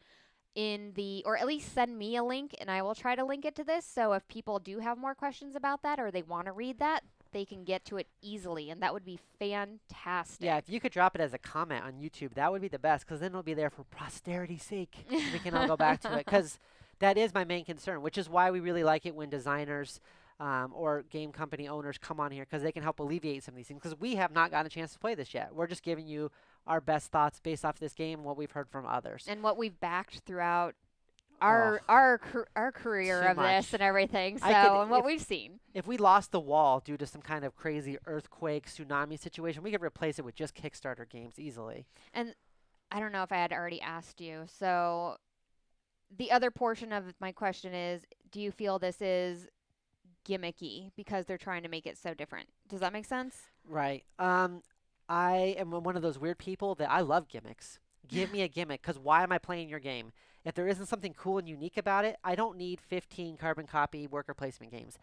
in the, or at least send me a link and I will try to link it to this. So if people do have more questions about that or they want to read that, they can get to it easily, and that would be fantastic. Yeah, if you could drop it as a comment on YouTube, that would be the best, because then it'll be there for posterity's sake. We can all go back to it, because that is my main concern, which is why we really like it when designers or game company owners come on here, because they can help alleviate some of these things, because we have not gotten a chance to play this yet. We're just giving you our best thoughts based off this game and what we've heard from others. And what we've backed throughout Oh, our career too of much. this and everything. So, I could, and what we've seen. if we lost the wall due to some kind of crazy earthquake, tsunami situation, we could replace it with just Kickstarter games easily. And I don't know if I had already asked you. So, the other portion of my question is, do you feel this is gimmicky because they're trying to make it so different? Does that make sense? Right. I am one of those weird people that I love gimmicks. Give me a gimmick, because why am I playing your game? If there isn't something cool and unique about it, I don't need 15 carbon copy worker placement games.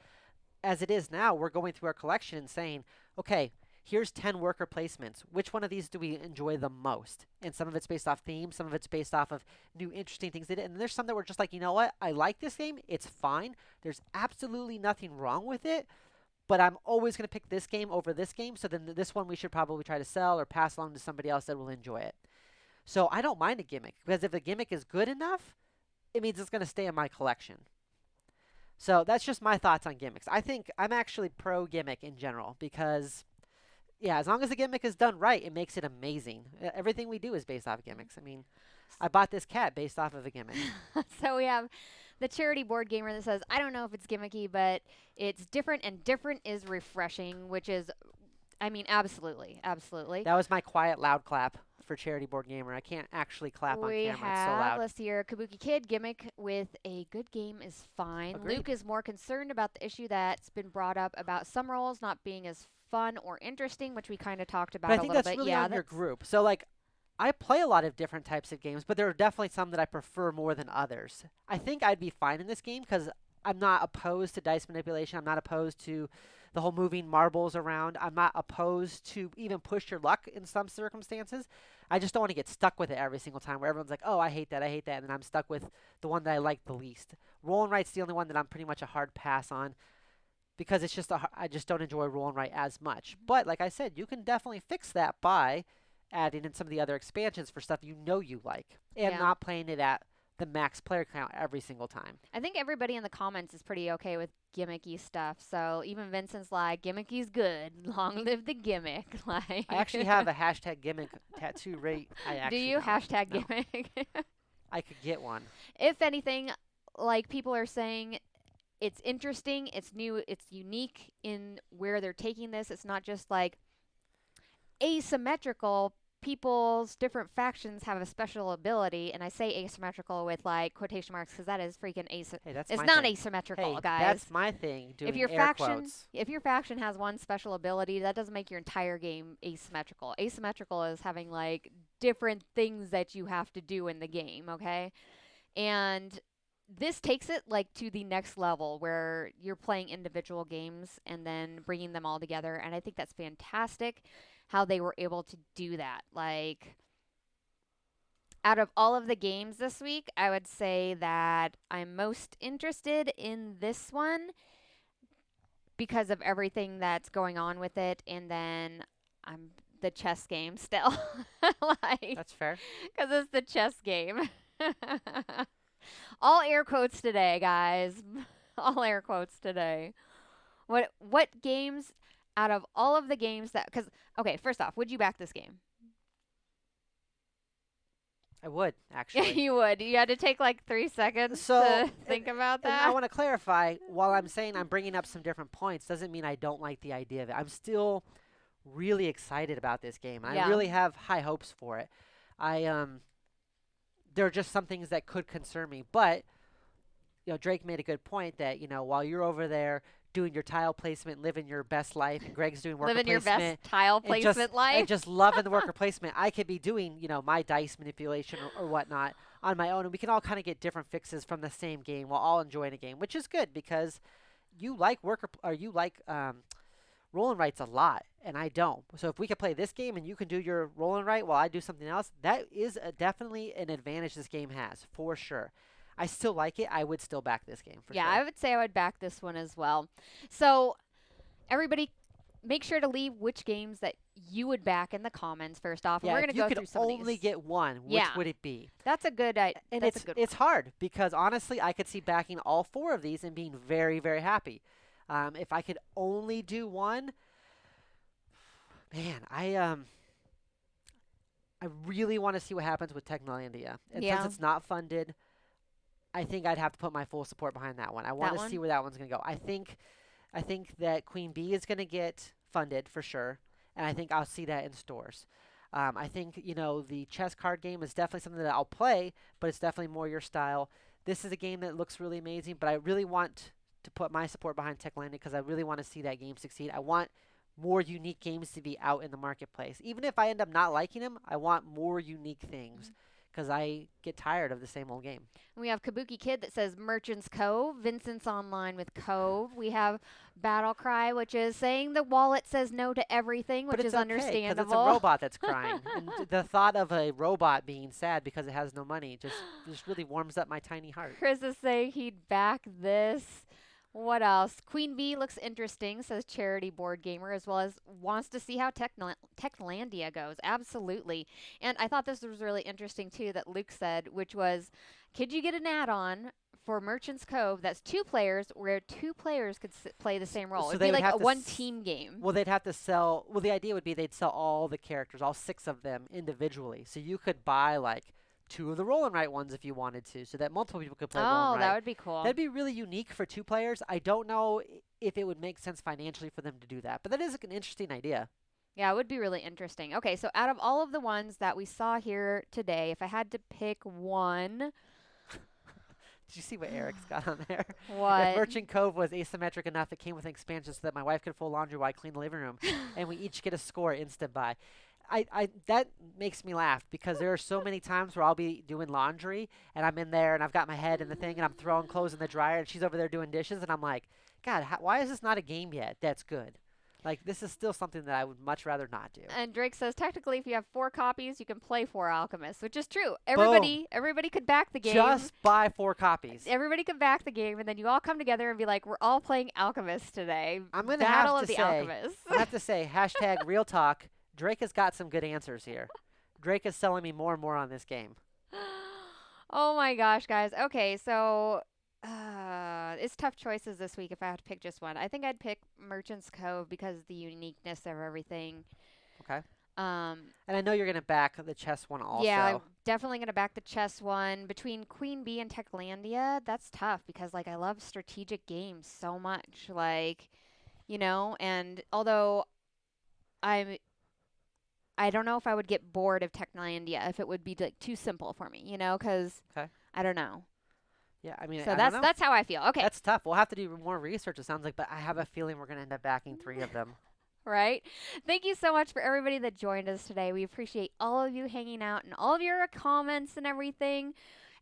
As it is now, we're going through our collection and saying, okay, here's 10 worker placements. Which one of these do we enjoy the most? And some of it's based off theme, some of it's based off of new interesting things they did. And there's some that were just like, you know what? I like this game. It's fine. There's absolutely nothing wrong with it. But I'm always going to pick this game over this game. So then this one we should probably try to sell or pass along to somebody else that will enjoy it. So I don't mind a gimmick, because if the gimmick is good enough, it means it's going to stay in my collection. So that's just my thoughts on gimmicks. I think I'm actually pro gimmick in general, because, yeah, as long as the gimmick is done right, it makes it amazing. Everything we do is based off gimmicks. I mean, I bought this cat based off of a gimmick. So we have the charity board gamer that says, I don't know if it's gimmicky, but it's different, and different is refreshing, which is, I mean, absolutely, absolutely. That was my quiet, loud clap for Charity Board Gamer. I can't actually clap on We camera. It's so have, loud. let's see here, Kabuki Kid, gimmick with a good game is fine. Agreed. Luke is more concerned about the issue that's been brought up about some roles not being as fun or interesting, which we kind of talked about But I a think little that's bit. really Yeah, on your group. So, like, I play a lot of different types of games, but there are definitely some that I prefer more than others. I think I'd be fine in this game, because I'm not opposed to dice manipulation. I'm not opposed to the whole moving marbles around. I'm not opposed to even push your luck in some circumstances. I just don't want to get stuck with it every single time, where everyone's like, oh, I hate that, and then I'm stuck with the one that I like the least. Roll and write's the only one that I'm pretty much a hard pass on, because it's just I just don't enjoy roll and write as much. But like I said, you can definitely fix that by adding in some of the other expansions for stuff you know you like, and Yeah. not playing it at the max player count every single time. I think everybody in the comments is pretty okay with gimmicky stuff. So even Vincent's like, gimmicky's good. Long live the gimmick. Like, I actually have a hashtag gimmick tattoo right. do you don't. hashtag No. gimmick? I could get one. If anything, like people are saying, it's interesting, it's new, it's unique in where they're taking this. It's not just like asymmetrical. People's different factions have a special ability, and I say asymmetrical with like quotation marks because that is freaking Hey, that's it's my not thing. asymmetrical, Hey, guys. that's my thing. Doing If your air faction quotes. if your faction has one special ability, that doesn't make your entire game asymmetrical. Asymmetrical is having like different things that you have to do in the game, okay? And this takes it like to the next level where you're playing individual games and then bringing them all together, and I think that's fantastic how they were able to do that. Like, out of all of the games this week, I would say that I'm most interested in this one because of everything that's going on with it, and then I'm the chess game still. Like, That's fair. because it's the chess game. All air quotes today, guys. All air quotes today. What games out of all of the games that, cuz okay, first off, would you back this game? I would, actually. You would. You had to take like 3 seconds So, to think about And I that. want to clarify, while I'm saying I'm bringing up some different points, doesn't mean I don't like the idea of it. I'm still really excited about this game. And I Yeah. really have high hopes for it. There are just some things that could concern me, but Drake made a good point that, while you're over there doing your tile placement, living your best life, and Greg's doing worker Living your best placement tile and just placement life. loving the worker placement, I could be doing, my dice manipulation or whatnot on my own, and we can all kind of get different fixes from the same game while all enjoying a game, which is good because you like roll and writes a lot, and I don't. So if we could play this game and you can do your roll and write while I do something else, that is definitely an advantage this game has, for sure. I still like it. I would still back this game for Yeah, sure. I would say I would back this one as well. So everybody, make sure to leave which games that you would back in the comments first off, and Yeah, we're if going to you go could through some of only these. get one, which Yeah. would it be? That's a good. And That's a good it's hard because honestly, I could see backing all four of these and being very, very happy. If I could only do one, man, I really want to see what happens with Techlandia. And since Yeah. it's not funded, I think I'd have to put my full support behind that one. I want to see one? where that one's going to go. I think that Queen Bee is going to get funded for sure, and I think I'll see that in stores. I think the chess card game is definitely something that I'll play, but it's definitely more your style. This is a game that looks really amazing, but I really want to put my support behind Techlandia because I really want to see that game succeed. I want more unique games to be out in the marketplace. Even if I end up not liking them, I want more unique things because I get tired of the same old game. We have Kabuki Kid that says Merchant's Cove. Vincent's online with Cove. We have Battle Cry, which is saying the wallet says no to everything, which But is it's okay, 'cause understandable. it's a robot that's crying. And the thought of a robot being sad because it has no money just really warms up my tiny heart. Chris is saying he'd back this. What else? Queen Bee looks interesting, says Charity Board Gamer, as well as wants to see how Techlandia goes. Absolutely. And I thought this was really interesting, too, that Luke said, which was, could you get an add-on for Merchant's Cove that's 2 players where 2 players could play the same role? So It'd they be would like a have to one-team game. Well, they'd have to sell. Well, the idea would be they'd sell all the characters, all 6 of them individually. So you could buy like 2 of the roll and write ones if you wanted to, so that multiple people could play roll Oh, and that write. would be cool. That'd be really unique for 2 players. I don't know if it would make sense financially for them to do that, but that is an interesting idea. Yeah, it would be really interesting. Okay, so out of all of the ones that we saw here today, if I had to pick one, Did you see what Eric's got on there? what? If Merchant Cove was asymmetric enough, it came with an expansion so that my wife could fold laundry while I clean the living room, and we each get a score instant buy. That makes me laugh because there are so many times where I'll be doing laundry and I'm in there and I've got my head in the thing and I'm throwing clothes in the dryer and she's over there doing dishes and I'm like, God, why is this not a game yet? That's good. Like, this is still something that I would much rather not do. And Drake says technically, if you have 4 copies, you can play 4 Alchemists, which is true. Everybody could back the game. Just buy 4 copies. Everybody could back the game, and then you all come together and be like, "We're all playing Alchemists today." I'm gonna Battle have of to the say, Alchemists. I have to say, hashtag real talk. Drake has got some good answers here. Drake is selling me more and more on this game. Oh my gosh, guys. Okay, so it's tough choices this week if I have to pick just one. I think I'd pick Merchant's Cove because of the uniqueness of everything. Okay. Um, And I know you're gonna back the chess one also. Yeah, I'm definitely going to back the chess one. Between Queen Bee and Techlandia, that's tough because, like, I love strategic games so much. Like, and although I don't know if I would get bored of Techlandia if it would be, like, too simple for me, because Okay. I don't know. Yeah, I mean, So I don't know. that's how I feel. Okay. That's tough. We'll have to do more research, it sounds like, but I have a feeling we're gonna end up backing 3 of them. Right? Thank you so much for everybody that joined us today. We appreciate all of you hanging out and all of your comments and everything.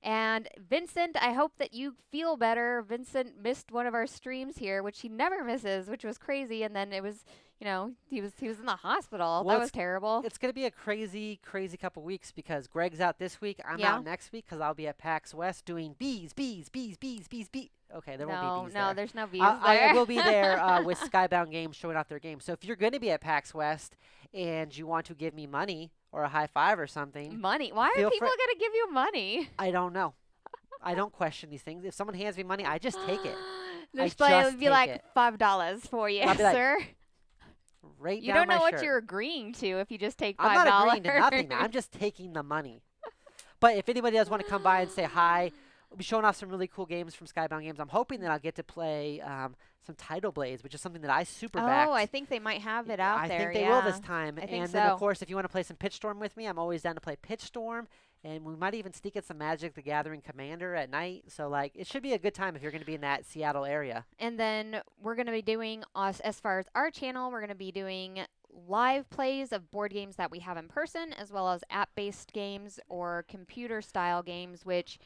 And Vincent, I hope that you feel better. Vincent missed one of our streams here, which he never misses, which was crazy. And then it was, he was in the hospital. Well, that was terrible. It's going to be a crazy, crazy couple weeks because Greg's out this week. I'm Yeah. out next week because I'll be at PAX West doing bees. Okay, there won't be bees No, there. there's no bees I there. will be there with Skybound Games showing off their games. So if you're going to be at PAX West and you want to give me money or a high five or something, Money. Why are feel people free- going to give you money? I don't know. I don't question these things. If someone hands me money, I just take it. There's just like, it'd be take like it. $5 for you, I'll be like, sir. Right You down don't know my what shirt. you're agreeing to if you just take $5. I'm not agreeing to nothing. I'm just taking the money. But if anybody does want to come by and say hi, we'll be showing off some really cool games from Skybound Games. I'm hoping that I'll get to play some Tidal Blades, which is something that I super backed. Oh, I think they might have it out I there. think they will this time. I think and then, so. of course, if you want to play some Pitch Storm with me, I'm always down to play Pitch Storm. and we might even sneak in some Magic the Gathering Commander at night. So like it should be a good time if you're going to be in that Seattle area. And then we're going to be doing us as far as our channel, we're going to be doing live plays of board games that we have in person, as well as app-based games or computer-style games, which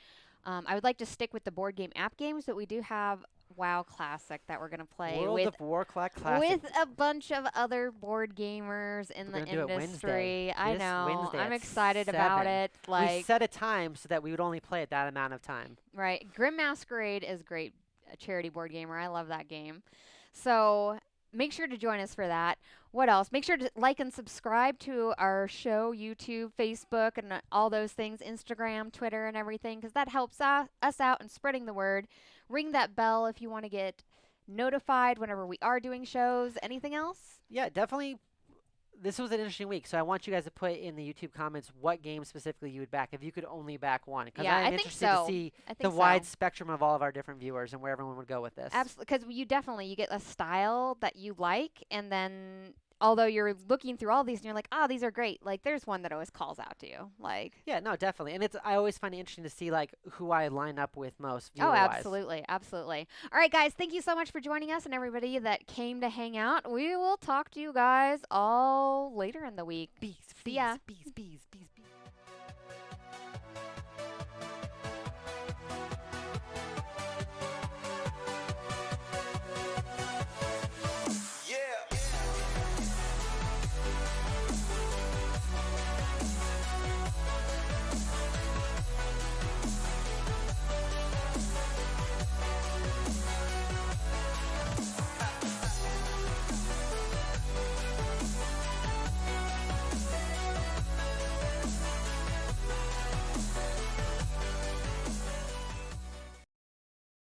I would like to stick with the board game app games, but we do have WoW Classic that we're going to play World of Warcraft Classic. with a bunch of other board gamers in We're the gonna do it Wednesday. industry. I This know. Wednesday I'm at excited about 7. it. We Like, set a time so that we would only play it that amount of time. right. Grim Masquerade is great. A charity board gamer. I love that game. So make sure to join us for that. What else? Make sure to like and subscribe to our show, YouTube, Facebook, and all those things, Instagram, Twitter, and everything, because that helps us out in spreading the word. Ring that bell if you want to get notified whenever we are doing shows. Anything else? Yeah, definitely. This was an interesting week, so I want you guys to put in the YouTube comments what game specifically you would back if you could only back one. Because Yeah, I'm I think interested so. to see I think the so. wide spectrum of all of our different viewers and where everyone would go with this. Absolutely, because you get a style that you like, and then although you're looking through all these and you're like, oh, these are great. Like, there's one that always calls out to you. Like, Yeah, no, definitely. And I always find it interesting to see like who I line up with most oh, viewer-wise. absolutely, absolutely. All right, guys, thank you so much for joining us and everybody that came to hang out. We will talk to you guys all later in the week. Bees, See ya. bees, bees, bees, bees.